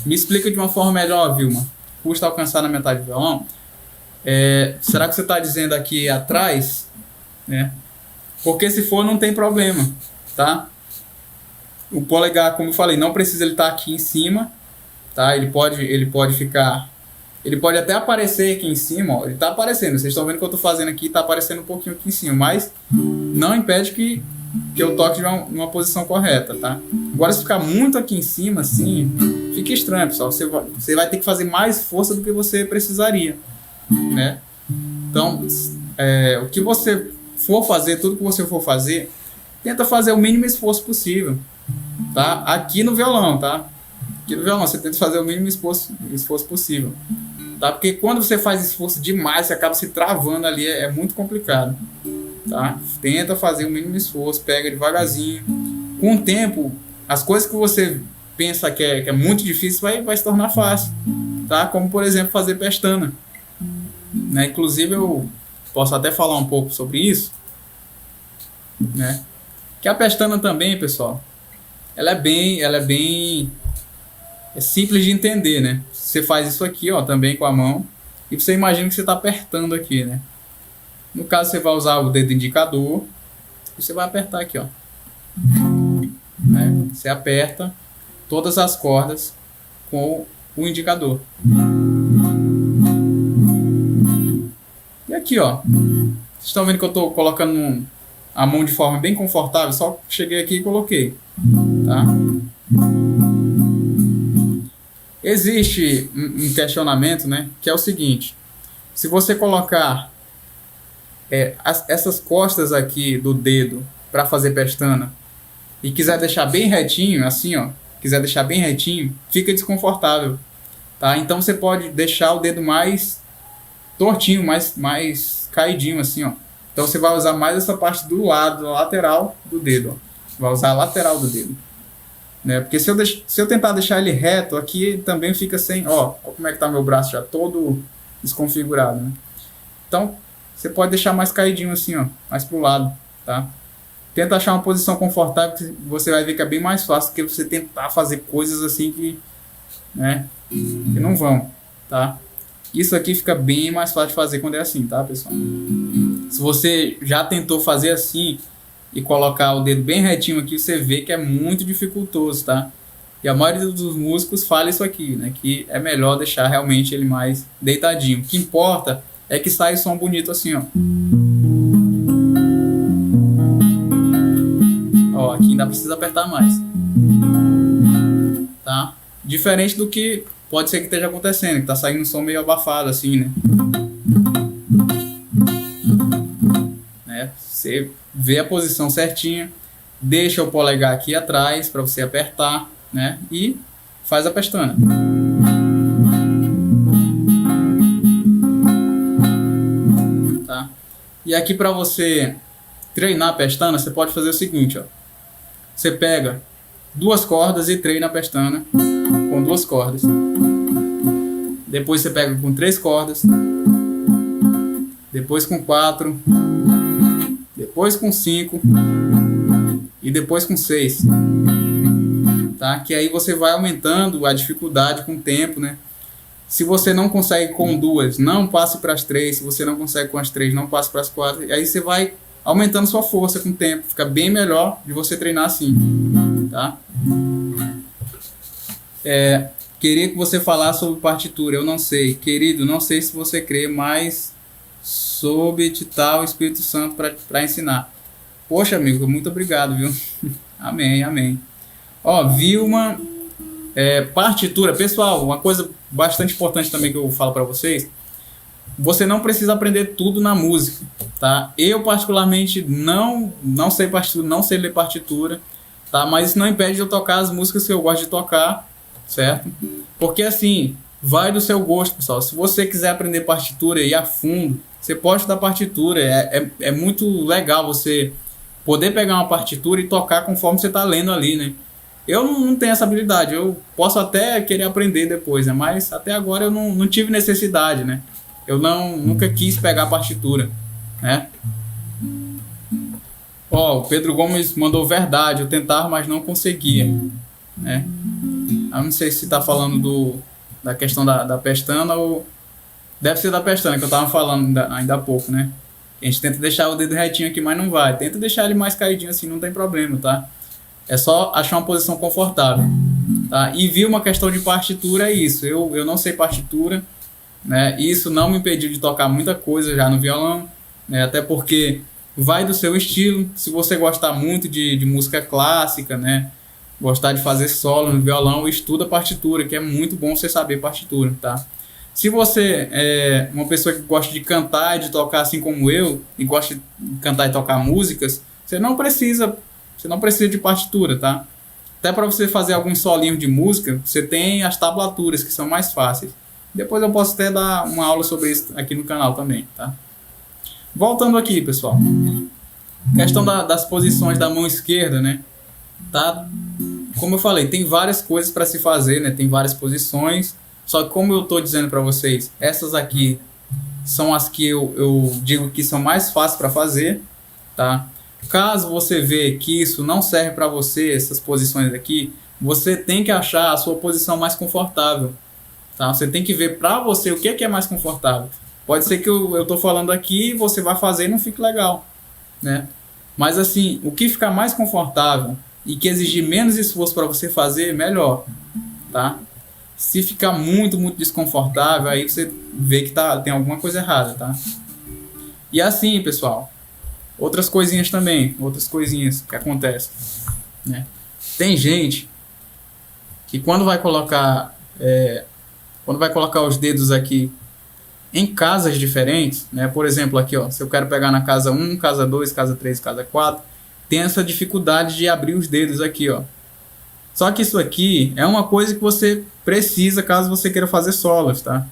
Me explica de uma forma melhor, Vilma. Custa alcançar na metade do violão? Será que você está dizendo aqui atrás? Né? Porque se for, não tem problema, tá? O polegar, como eu falei, não precisa ele estar aqui em cima, tá? Ele pode ficar... Ele pode até aparecer aqui em cima, ó. Ele está aparecendo. Vocês estão vendo o que eu estou fazendo aqui, está aparecendo um pouquinho aqui em cima, mas não impede que eu toque numa posição correta, tá? Agora, se ficar muito aqui em cima, assim, fica estranho, pessoal. Você vai ter que fazer mais força do que você precisaria, né? Então, o que você for fazer, tudo que você for fazer, tenta fazer o mínimo esforço possível, tá? Aqui no violão, tá? Aqui no violão, você tenta fazer o mínimo esforço possível, tá? Porque quando você faz esforço demais, você acaba se travando ali, é muito complicado, tá? Tenta fazer o mínimo esforço, pega devagarzinho. Com o tempo, as coisas que você pensa que é muito difícil vai se tornar fácil, tá? Como, por exemplo, fazer pestana, né? Inclusive, eu posso até falar um pouco sobre isso, né? Que a pestana também, pessoal, ela é bem simples de entender, né? Você faz isso aqui, ó, também com a mão, e você imagina que você está apertando aqui, né? No caso, você vai usar o dedo indicador e você vai apertar aqui, ó, né? Você aperta todas as cordas com o indicador. E aqui, ó, vocês estão vendo que eu estou colocando a mão de forma bem confortável, só cheguei aqui e coloquei, tá? Existe um questionamento, né, que é o seguinte: se você colocar essas costas aqui do dedo para fazer pestana e quiser deixar bem retinho, assim, ó, quiser deixar bem retinho, fica desconfortável, tá? Então você pode deixar o dedo mais tortinho, mais caidinho, assim, ó. Então você vai usar mais essa parte do lado, da lateral do dedo, ó. Vai usar a lateral do dedo, né? Porque se eu tentar deixar ele reto aqui, também fica sem, ó como é que tá meu braço já todo desconfigurado, né? Então você pode deixar mais caidinho assim, ó, mais pro lado, tá? Tenta achar uma posição confortável, que você vai ver que é bem mais fácil do que você tentar fazer coisas assim que, né, que não vão, tá? Isso aqui fica bem mais fácil de fazer quando é assim, tá, pessoal? Se você já tentou fazer assim e colocar o dedo bem retinho aqui, você vê que é muito dificultoso, tá? E a maioria dos músicos fala isso aqui, né? Que é melhor deixar realmente ele mais deitadinho. O que importa é que sai o som bonito assim, ó. Ó, aqui ainda precisa apertar mais, tá? Diferente do que pode ser que esteja acontecendo, que tá saindo um som meio abafado assim, né? Você vê a posição certinha, deixa o polegar aqui atrás para você apertar, né? E faz a pestana. Tá? E aqui para você treinar a pestana, você pode fazer o seguinte, ó. Você pega 2 cordas e treina a pestana com 2 cordas. Depois você pega com 3 cordas. Depois com 4. Depois com 5. E depois com 6. Tá? Que aí você vai aumentando a dificuldade com o tempo, né? Se você não consegue com 2, não passe para as 3. Se você não consegue com as 3, não passe para as 4. E aí você vai aumentando sua força com o tempo. Fica bem melhor de você treinar assim, tá? Queria que você falasse sobre partitura. Eu não sei. Querido, não sei se você crê, mas soube te tal Espírito Santo para ensinar. Poxa, amigo, muito obrigado, viu? Amém, amém. Ó, Vilma, partitura. Pessoal, uma coisa bastante importante também que eu falo para vocês. Você não precisa aprender tudo na música, tá? Eu particularmente não sei partitura, não sei ler partitura, tá? Mas isso não impede de eu tocar as músicas que eu gosto de tocar, certo? Porque assim, vai do seu gosto, pessoal. Se você quiser aprender partitura e ir a fundo, você pode estudar partitura. É muito legal você poder pegar uma partitura e tocar conforme você está lendo ali, né? Eu não tenho essa habilidade. Eu posso até querer aprender depois, né? Mas até agora eu não tive necessidade, né? Eu nunca quis pegar a partitura, né? Ó, o Pedro Gomes mandou verdade. Eu tentava, mas não conseguia, né? Eu não sei se está falando da questão da pestana ou... Deve ser da pestana que eu estava falando ainda há pouco, né? A gente tenta deixar o dedo retinho aqui, mas não vai. Tenta deixar ele mais caidinho assim, não tem problema, tá? É só achar uma posição confortável, tá? E viu uma questão de partitura, é isso. Eu não sei partitura, né? Isso não me impediu de tocar muita coisa já no violão, né? Até porque vai do seu estilo. Se você gostar muito de música clássica, né? Gostar de fazer solo no violão, estuda partitura, que é muito bom você saber partitura, tá? Se você é uma pessoa que gosta de cantar e de tocar assim como eu, e gosta de cantar e tocar músicas, você não precisa de partitura, tá? Até para você fazer alguns solinhos de música, você tem as tablaturas que são mais fáceis. Depois eu posso até dar uma aula sobre isso aqui no canal também, tá? Voltando aqui, pessoal. Questão das posições da mão esquerda, né? Tá? Como eu falei, tem várias coisas para se fazer, né? Tem várias posições. Só que como eu estou dizendo para vocês, essas aqui são as que eu digo que são mais fáceis para fazer, tá? Caso você vê que isso não serve para você, essas posições aqui, você tem que achar a sua posição mais confortável, tá? Você tem que ver para você o que é mais confortável. Pode ser que eu estou falando aqui e você vai fazer e não fique legal, né? Mas assim, o que ficar mais confortável e que exigir menos esforço para você fazer, melhor, tá? Se ficar muito desconfortável, aí você vê que tem alguma coisa errada, tá? E assim, pessoal, outras coisinhas que acontecem, né? Tem gente que quando vai colocar os dedos aqui em casas diferentes, né? Por exemplo, aqui, ó, se eu quero pegar na casa 1, casa 2, casa 3, casa 4, tem essa dificuldade de abrir os dedos aqui, ó. Só que isso aqui é uma coisa que você precisa caso você queira fazer solos, tá?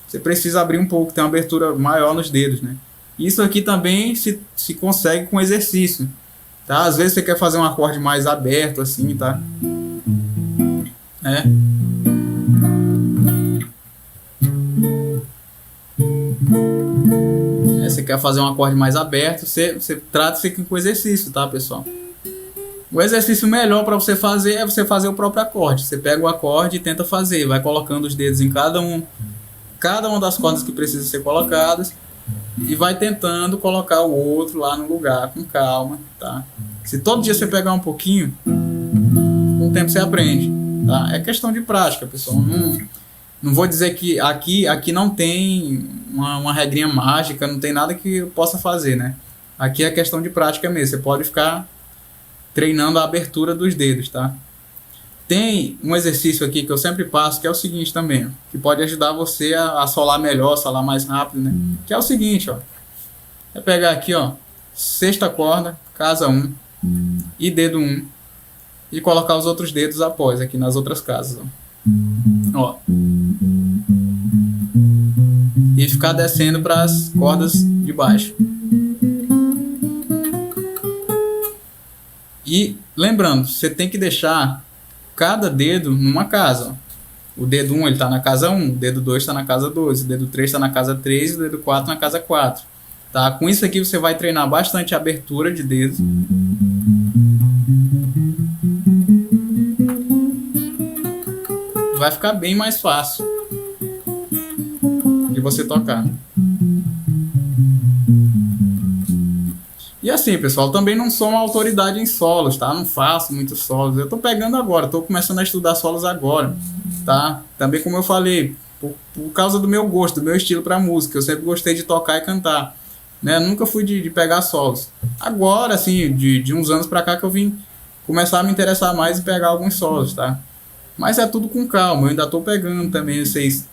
Você precisa abrir um pouco, ter uma abertura maior nos dedos, né? Isso aqui também se consegue com exercício, tá? Às vezes você quer fazer um acorde mais aberto, assim, tá? Você quer fazer um acorde mais aberto, você trata isso aqui com exercício, tá, pessoal? O exercício melhor para você fazer é você fazer o próprio acorde. Você pega o acorde e tenta fazer, vai colocando os dedos em cada uma das cordas que precisam ser colocadas e vai tentando colocar o outro lá no lugar com calma, tá? Se todo dia você pegar um pouquinho, com o tempo você aprende, tá? É questão de prática, pessoal. Não vou dizer que aqui não tem uma regrinha mágica, não tem nada que eu possa fazer, né? Aqui é questão de prática mesmo. Você pode ficar treinando a abertura dos dedos, tá? Tem um exercício aqui que eu sempre passo, que é o seguinte também, que pode ajudar você a solar melhor, solar mais rápido, né? Que é o seguinte, ó. É pegar aqui, ó, sexta corda, casa 1 e dedo 1 e colocar os outros dedos após aqui nas outras casas, ó. E ficar descendo para as cordas de baixo. E lembrando, você tem que deixar cada dedo numa casa. O dedo 1 está na casa 1, o dedo 2 está na casa 2, o dedo 3 está na casa 3 e o dedo 4 na casa 4. Tá? Com isso aqui você vai treinar bastante a abertura de dedos. Vai ficar bem mais fácil de você tocar. E assim, pessoal, também não sou uma autoridade em solos, tá? Não faço muitos solos. Eu tô pegando agora, tô começando a estudar solos agora, tá? Também, como eu falei, por causa do meu gosto, do meu estilo para música, eu sempre gostei de tocar e cantar, né? Nunca fui de pegar solos. Agora, assim, de uns anos para cá que eu vim começar a me interessar mais em pegar alguns solos, tá? Mas é tudo com calma, eu ainda tô pegando também, vocês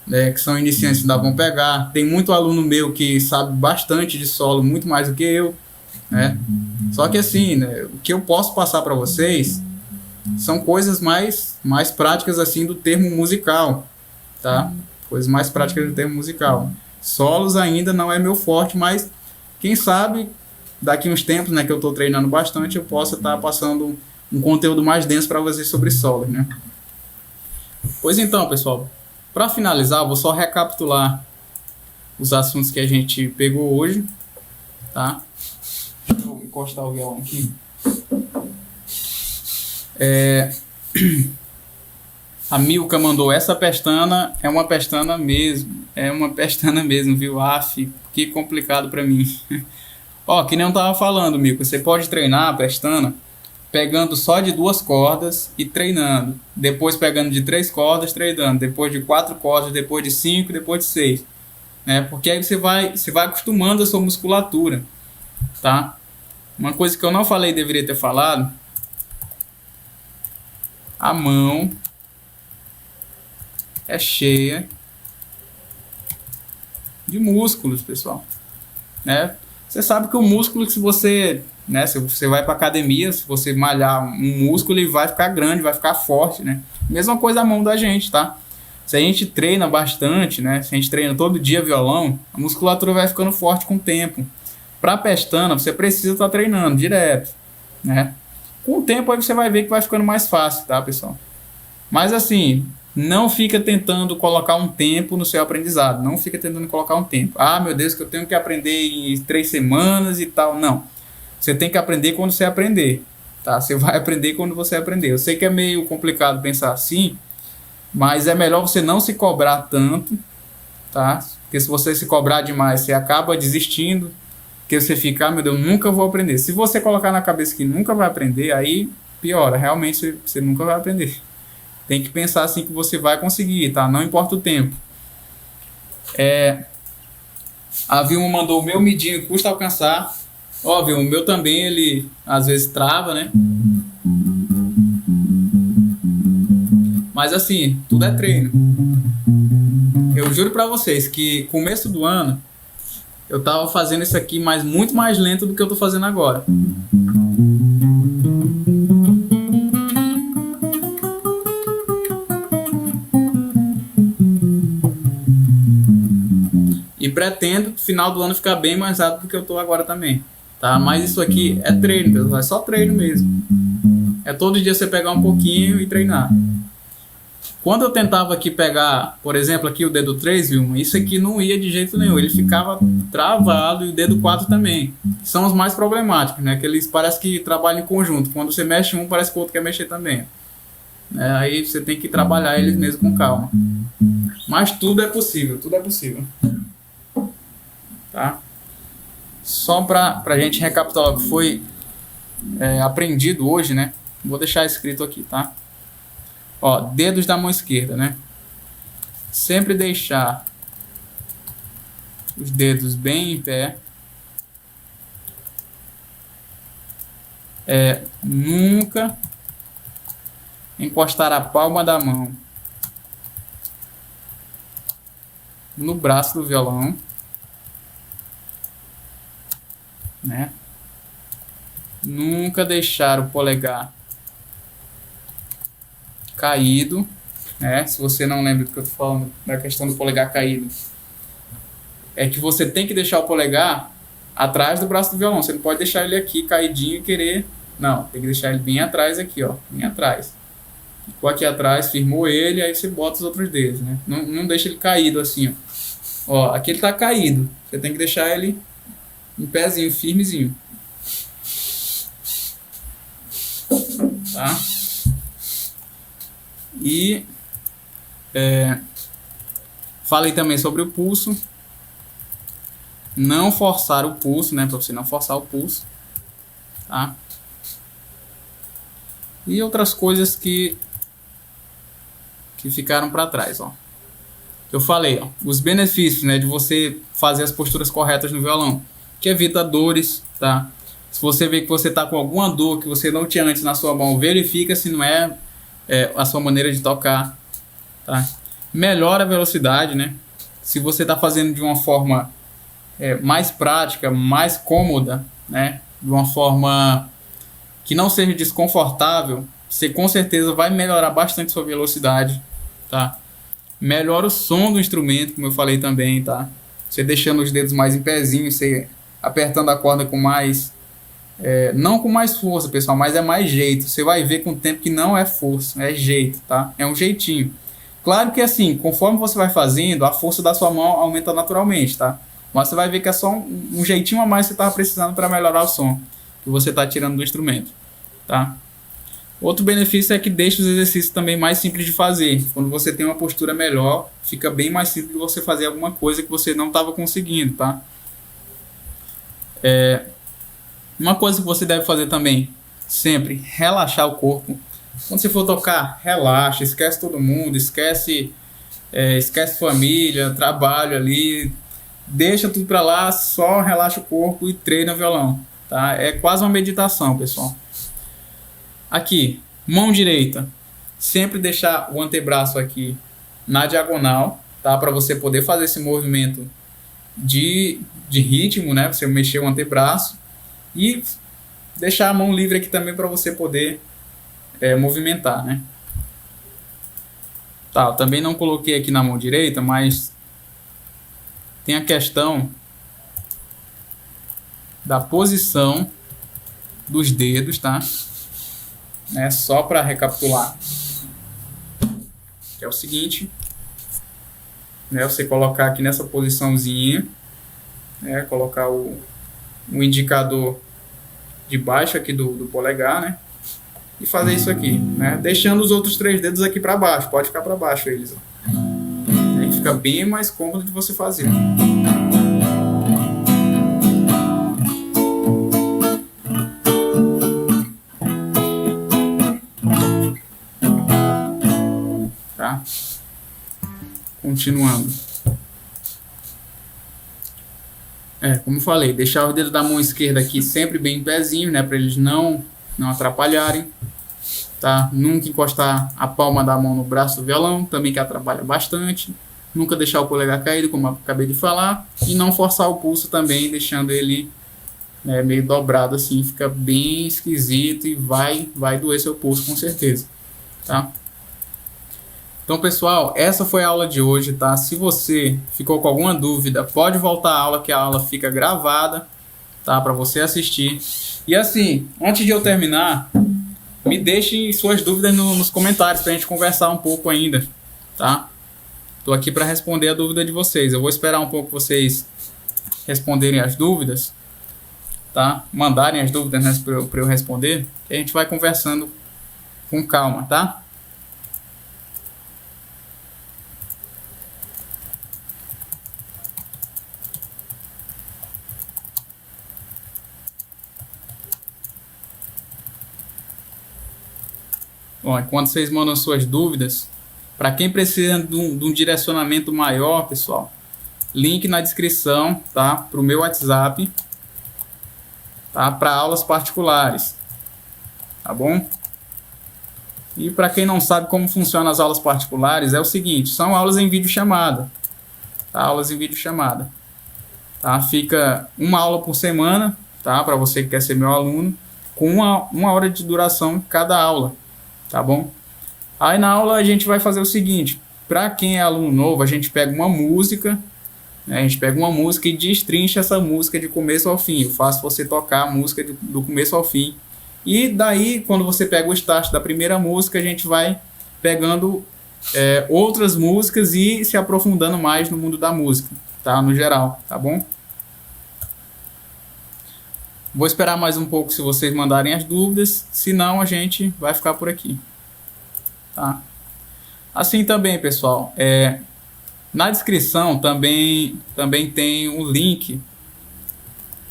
que são iniciantes ainda vão pegar. Tem muito aluno meu que sabe bastante de solo, muito mais do que eu, né? Só que assim, né, o que eu posso passar para vocês são coisas mais práticas assim do termo musical, tá? Coisas mais práticas do termo musical. Solos ainda não é meu forte, mas quem sabe daqui uns tempos, né, que eu estou treinando bastante, eu possa estar passando um conteúdo mais denso para vocês sobre solos, né? Pois então, pessoal, para finalizar, eu vou só recapitular os assuntos que a gente pegou hoje, tá? Deixa eu encostar o violão aqui. A Milka mandou, essa pestana é uma pestana mesmo, viu? Aff, que complicado para mim. Ó, que nem eu tava falando, Milka, você pode treinar a pestana pegando só de 2 cordas e treinando, depois pegando de 3 cordas, treinando, depois de 4 cordas, depois de 5, depois de 6, né? Porque aí você vai acostumando a sua musculatura, tá? Uma coisa que eu não falei, deveria ter falado, a mão é cheia de músculos, pessoal, né? Você sabe que o músculo, se você, né, se você vai para academia, se você malhar um músculo, ele vai ficar grande, vai ficar forte, né? Mesma coisa a mão da gente, tá? Se a gente treina bastante, né? Se a gente treina todo dia violão, a musculatura vai ficando forte com o tempo. Para pestana, você precisa estar treinando direto, né? Com o tempo aí você vai ver que vai ficando mais fácil, tá, pessoal? Mas assim, não fica tentando colocar um tempo no seu aprendizado. Não fica tentando colocar um tempo. Ah, meu Deus, que eu tenho que aprender em 3 semanas e tal. Não. Você tem que aprender quando você aprender, tá? Você vai aprender quando você aprender. Eu sei que é meio complicado pensar assim, mas é melhor você não se cobrar tanto, tá? Porque se você se cobrar demais, você acaba desistindo, que você fica, ah, meu Deus, nunca vou aprender. Se você colocar na cabeça que nunca vai aprender, aí piora, realmente você nunca vai aprender. Tem que pensar assim que você vai conseguir, tá? Não importa o tempo. A Vilma mandou o meu midinho custa alcançar. Óbvio, o meu também, ele às vezes trava, né? Mas assim, tudo é treino. Eu juro pra vocês que começo do ano eu tava fazendo isso aqui, mas muito mais lento do que eu tô fazendo agora. E pretendo, no final do ano, ficar bem mais rápido do que eu tô agora também, tá? Mas isso aqui é treino, pessoal, é só treino mesmo. É todo dia você pegar um pouquinho e treinar. Quando eu tentava aqui pegar, por exemplo, aqui o dedo 3, viu? Isso aqui não ia de jeito nenhum, ele ficava travado, e o dedo 4 também. São os mais problemáticos, né? Que eles parecem que trabalham em conjunto. Quando você mexe um, parece que o outro quer mexer também. Aí você tem que trabalhar eles mesmo com calma. Mas tudo é possível, tudo é possível. Tá? Só pra gente recapitular o que foi aprendido hoje, né? Vou deixar escrito aqui, tá? Ó, dedos da mão esquerda, né? Sempre deixar os dedos bem em pé. Nunca encostar a palma da mão no braço do violão, né? Nunca deixar o polegar caído, né? Se você não lembra do que eu tô falando da questão do polegar caído, é que você tem que deixar o polegar atrás do braço do violão. Você não pode deixar ele aqui caidinho e querer, não, tem que deixar ele bem atrás aqui, ó, bem atrás. Ficou aqui atrás, firmou ele, aí você bota os outros dedos, né? Não deixa ele caído assim, ó. Aqui ele tá caído, você tem que deixar ele em pezinho, firmezinho, tá? E falei também sobre o pulso. Não forçar o pulso, né? Para você não forçar o pulso, tá? E outras coisas que ficaram para trás, ó. Eu falei, ó, os benefícios, né, de você fazer as posturas corretas no violão, que evita dores, tá? Se você vê que você tá com alguma dor que você não tinha antes na sua mão, verifica se não é a sua maneira de tocar, tá? Melhora a velocidade, né? Se você está fazendo de uma forma mais prática, mais cômoda, né? De uma forma que não seja desconfortável, você com certeza vai melhorar bastante sua velocidade, tá? Melhora o som do instrumento, como eu falei também, tá? Você deixando os dedos mais em pezinho, você apertando a corda com mais... não com mais força, pessoal, mas é mais jeito. Você vai ver com o tempo que não é força, é jeito, tá? É um jeitinho. Claro que assim, conforme você vai fazendo, a força da sua mão aumenta naturalmente, tá? Mas você vai ver que é só um jeitinho a mais que você estava precisando para melhorar o som que você está tirando do instrumento, tá? Outro benefício é que deixa os exercícios também mais simples de fazer. Quando você tem uma postura melhor, fica bem mais simples de você fazer alguma coisa que você não estava conseguindo, tá? Uma coisa que você deve fazer também, sempre, relaxar o corpo. Quando você for tocar, relaxa, esquece todo mundo, esquece família, trabalho ali, deixa tudo pra lá, só relaxa o corpo e treina o violão, tá? É quase uma meditação, pessoal. Aqui, mão direita, sempre deixar o antebraço aqui na diagonal, tá? Para você poder fazer esse movimento de ritmo, né? Você mexer o antebraço e deixar a mão livre aqui também para você poder movimentar, né? Tá, eu também não coloquei aqui na mão direita, mas tem a questão da posição dos dedos, tá? Né? Só para recapitular, que é o seguinte, né? Você colocar aqui nessa posiçãozinha, né? Colocar o indicador debaixo aqui do polegar, né? E fazer isso aqui, né? Deixando os outros 3 dedos aqui para baixo, pode ficar para baixo eles, ó. Aí fica bem mais cômodo de você fazer. Tá? Continuando. Como eu falei, deixar os dedos da mão esquerda aqui sempre bem em pezinho, né? Para eles não atrapalharem. Tá? Nunca encostar a palma da mão no braço do violão, também que atrapalha bastante. Nunca deixar o polegar caído, como eu acabei de falar. E não forçar o pulso também, deixando ele meio dobrado assim. Fica bem esquisito e vai doer seu pulso com certeza. Tá? Então, pessoal, essa foi a aula de hoje, tá? Se você ficou com alguma dúvida, pode voltar à aula, que a aula fica gravada, tá? Para você assistir. E assim, antes de eu terminar, me deixem suas dúvidas nos comentários pra gente conversar um pouco ainda, tá? Tô aqui para responder a dúvida de vocês. Eu vou esperar um pouco vocês responderem as dúvidas, tá? Mandarem as dúvidas, né, para eu responder, que a gente vai conversando com calma, tá? Bom, enquanto vocês mandam suas dúvidas, para quem precisa de um direcionamento maior, pessoal, link na descrição, tá? Para o meu WhatsApp, tá? Para aulas particulares, tá bom? E para quem não sabe como funcionam as aulas particulares, é o seguinte, são aulas em videochamada, tá? Aulas em videochamada, tá? Fica uma aula por semana, tá? Para você que quer ser meu aluno, com uma hora de duração cada aula. Tá bom? Aí na aula a gente vai fazer o seguinte, para quem é aluno novo, a gente pega uma música, né? A gente pega uma música e destrincha essa música de começo ao fim. Eu faço você tocar a música do começo ao fim. E daí, quando você pega o start da primeira música, a gente vai pegando outras músicas e se aprofundando mais no mundo da música, tá? No geral, tá bom? Vou esperar mais um pouco se vocês mandarem as dúvidas, senão a gente vai ficar por aqui. Tá? Assim também, pessoal, na descrição também tem um link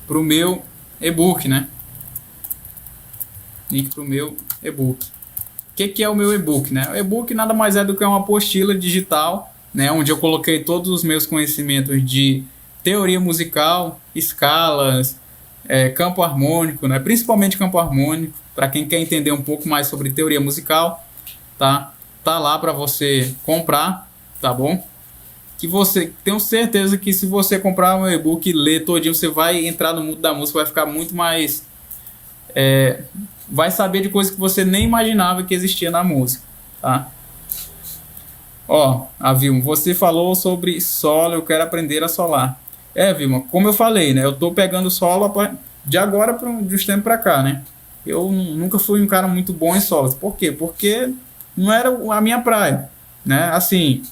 para o meu e-book, né? Link para o meu e-book. O que é o meu e-book, né? O e-book nada mais é do que uma apostila digital, né? Onde eu coloquei todos os meus conhecimentos de teoria musical, escalas, campo harmônico, né? Principalmente campo harmônico, para quem quer entender um pouco mais sobre teoria musical, tá lá para você comprar, tá bom? Que você, tenho certeza que se você comprar o meu e-book e ler todinho, você vai entrar no mundo da música, vai ficar muito mais vai saber de coisas que você nem imaginava que existia na música, tá? Ó, a Vilma, você falou sobre solo, eu quero aprender a solar. Vilma, como eu falei, né? Eu tô pegando solo de agora de uns tempos pra cá, né? Eu nunca fui um cara muito bom em solos. Por quê? Porque não era a minha praia, né? Assim,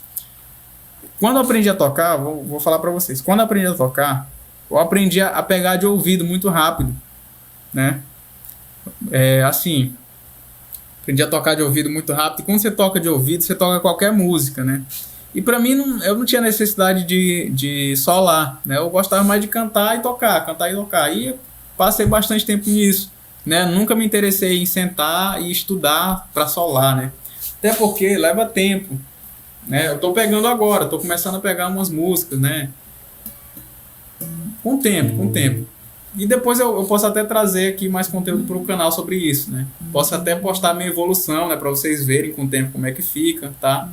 quando eu aprendi a tocar, vou falar pra vocês. Quando eu aprendi a tocar, eu aprendi a pegar de ouvido muito rápido, né? Assim, aprendi a tocar de ouvido muito rápido. E quando você toca de ouvido, você toca qualquer música, né? E pra mim, eu não tinha necessidade de solar, né? Eu gostava mais de cantar e tocar, cantar e tocar. E passei bastante tempo nisso, né? Nunca me interessei em sentar e estudar para solar, né? Até porque leva tempo, né? Eu tô pegando agora, tô começando a pegar umas músicas, né? Com o tempo. E depois eu posso até trazer aqui mais conteúdo para o canal sobre isso, né? Posso até postar minha evolução, né? Para vocês verem com o tempo como é que fica, tá?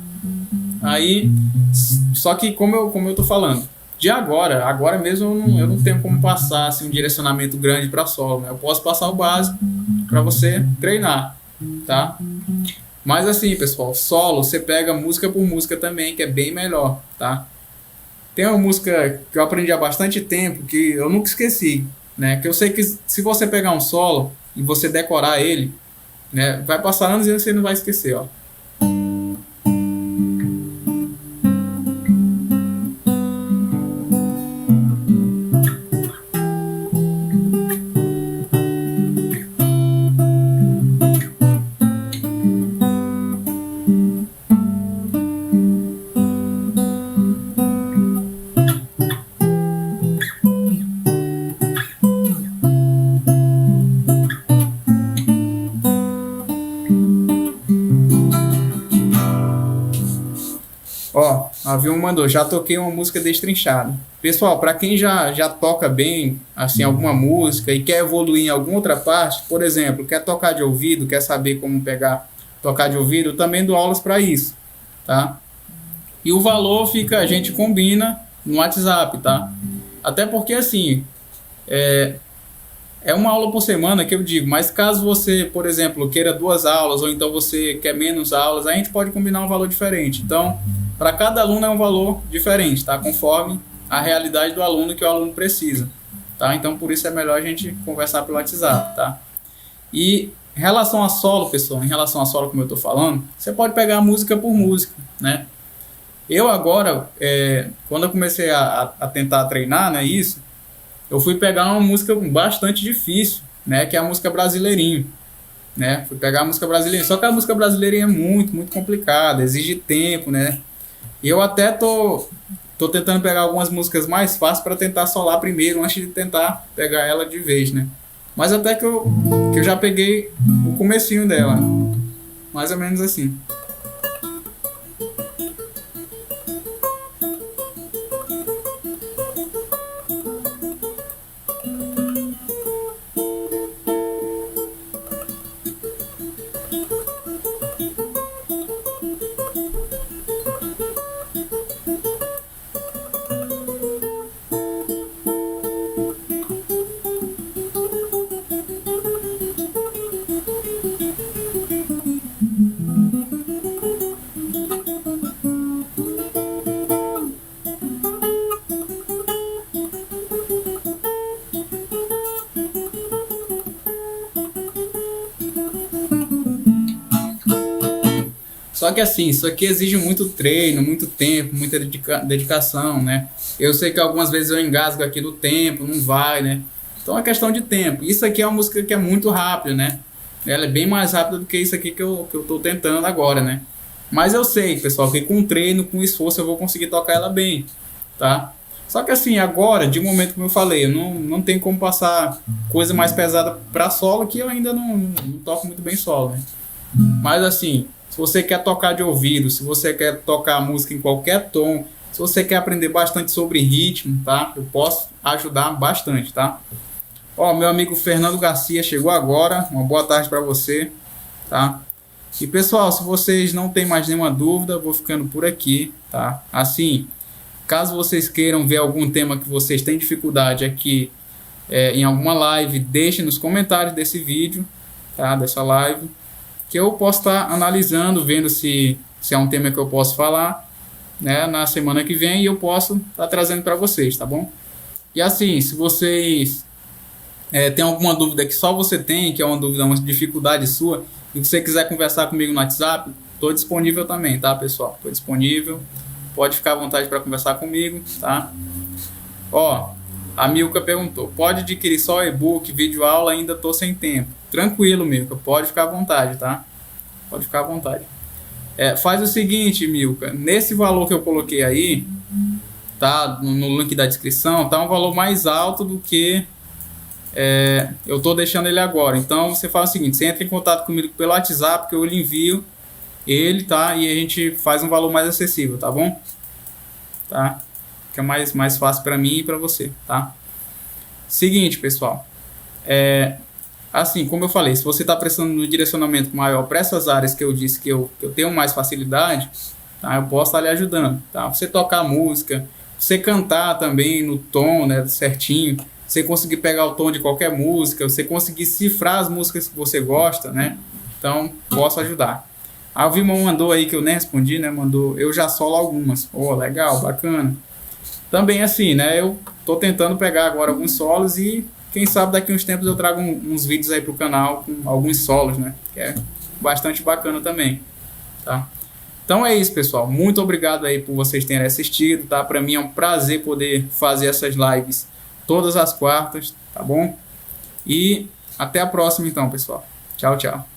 Aí, só que como eu tô falando, de agora. Agora mesmo eu não tenho como passar assim, um direcionamento grande para solo, né? Eu posso passar o básico para você treinar, tá? Mas assim, pessoal, solo você pega música por música também, que é bem melhor, tá? Tem uma música que eu aprendi há bastante tempo que eu nunca esqueci, né? Que eu sei que se você pegar um solo e você decorar ele, né, vai passar anos e você não vai esquecer, ó. Ó, a Vilma mandou, já toquei uma música destrinchada. Pessoal, para quem já toca bem, assim, alguma música e quer evoluir em alguma outra parte, por exemplo, quer tocar de ouvido, quer saber como pegar, tocar de ouvido, eu também dou aulas para isso, tá? E o valor fica, a gente combina no WhatsApp, tá? Até porque, assim, é uma aula por semana que eu digo, mas caso você, por exemplo, queira duas aulas ou então você quer menos aulas, a gente pode combinar um valor diferente. Então, para cada aluno é um valor diferente, tá? Conforme a realidade do aluno que o aluno precisa, tá? Então, por isso é melhor a gente conversar pelo WhatsApp, tá? E em relação a solo, pessoal, em relação a solo, como eu estou falando, você pode pegar música por música, né? Eu agora, quando eu comecei a tentar treinar, né, isso, eu fui pegar uma música bastante difícil, né, que é a música Brasileirinho, né? Fui pegar a música Brasileirinho, só que a música Brasileirinha é muito, muito complicada, exige tempo, né? E eu até tô tentando pegar algumas músicas mais fáceis para tentar solar primeiro, antes de tentar pegar ela de vez, né? Mas até que eu já peguei o comecinho dela, mais ou menos assim. Só que assim, isso aqui exige muito treino, muito tempo, muita dedicação, né? Eu sei que algumas vezes eu engasgo aqui no tempo, não vai, né? Então é questão de tempo. Isso aqui é uma música que é muito rápida, né? Ela é bem mais rápida do que isso aqui que eu tô tentando agora, né? Mas eu sei, pessoal, que com treino, com esforço, eu vou conseguir tocar ela bem, tá? Só que assim, agora, de momento, como eu falei, eu não tenho como passar coisa mais pesada para solo, que eu ainda não toco muito bem solo, né? Mas assim, se você quer tocar de ouvido, se você quer tocar música em qualquer tom, se você quer aprender bastante sobre ritmo, tá? Eu posso ajudar bastante, tá? Ó, meu amigo Fernando Garcia chegou agora. Uma boa tarde para você, tá? E pessoal, se vocês não têm mais nenhuma dúvida, eu vou ficando por aqui, tá? Assim, caso vocês queiram ver algum tema que vocês têm dificuldade aqui em alguma live, deixe nos comentários desse vídeo, tá? Dessa live, que eu posso estar analisando, vendo se é um tema que eu posso falar, né, na semana que vem, e eu posso estar trazendo para vocês, tá bom? E assim, se vocês têm alguma dúvida que só você tem, que é uma dúvida, uma dificuldade sua, e você quiser conversar comigo no WhatsApp, estou disponível também, tá, pessoal? Estou disponível, pode ficar à vontade para conversar comigo, tá? Ó, a Milka perguntou, pode adquirir só e-book, vídeo aula, ainda estou sem tempo. Tranquilo, Milka, pode ficar à vontade, tá? Pode ficar à vontade. Faz o seguinte, Milka, nesse valor que eu coloquei aí, tá? No link da descrição, tá um valor mais alto do que eu tô deixando ele agora. Então você faz o seguinte, você entra em contato comigo pelo WhatsApp, que eu lhe envio ele, tá? E a gente faz um valor mais acessível, tá bom? Tá? Que é mais fácil para mim e para você, tá? Seguinte, pessoal. Assim, como eu falei, se você está precisando de um direcionamento maior para essas áreas que eu disse que eu tenho mais facilidade, tá? Eu posso estar lhe ajudando, tá? Você tocar música, você cantar também no tom, né, certinho, você conseguir pegar o tom de qualquer música, você conseguir cifrar as músicas que você gosta, né? Então, posso ajudar. A Vilma mandou aí que eu nem respondi, né? Mandou, eu já solo algumas. Oh, legal, bacana. Também assim, né? Eu tô tentando pegar agora alguns solos e quem sabe daqui uns tempos eu trago uns vídeos aí pro canal com alguns solos, né? Que é bastante bacana também, tá? Então é isso, pessoal. Muito obrigado aí por vocês terem assistido, tá? Para mim é um prazer poder fazer essas lives todas as quartas, tá bom? E até a próxima então, pessoal. Tchau, tchau.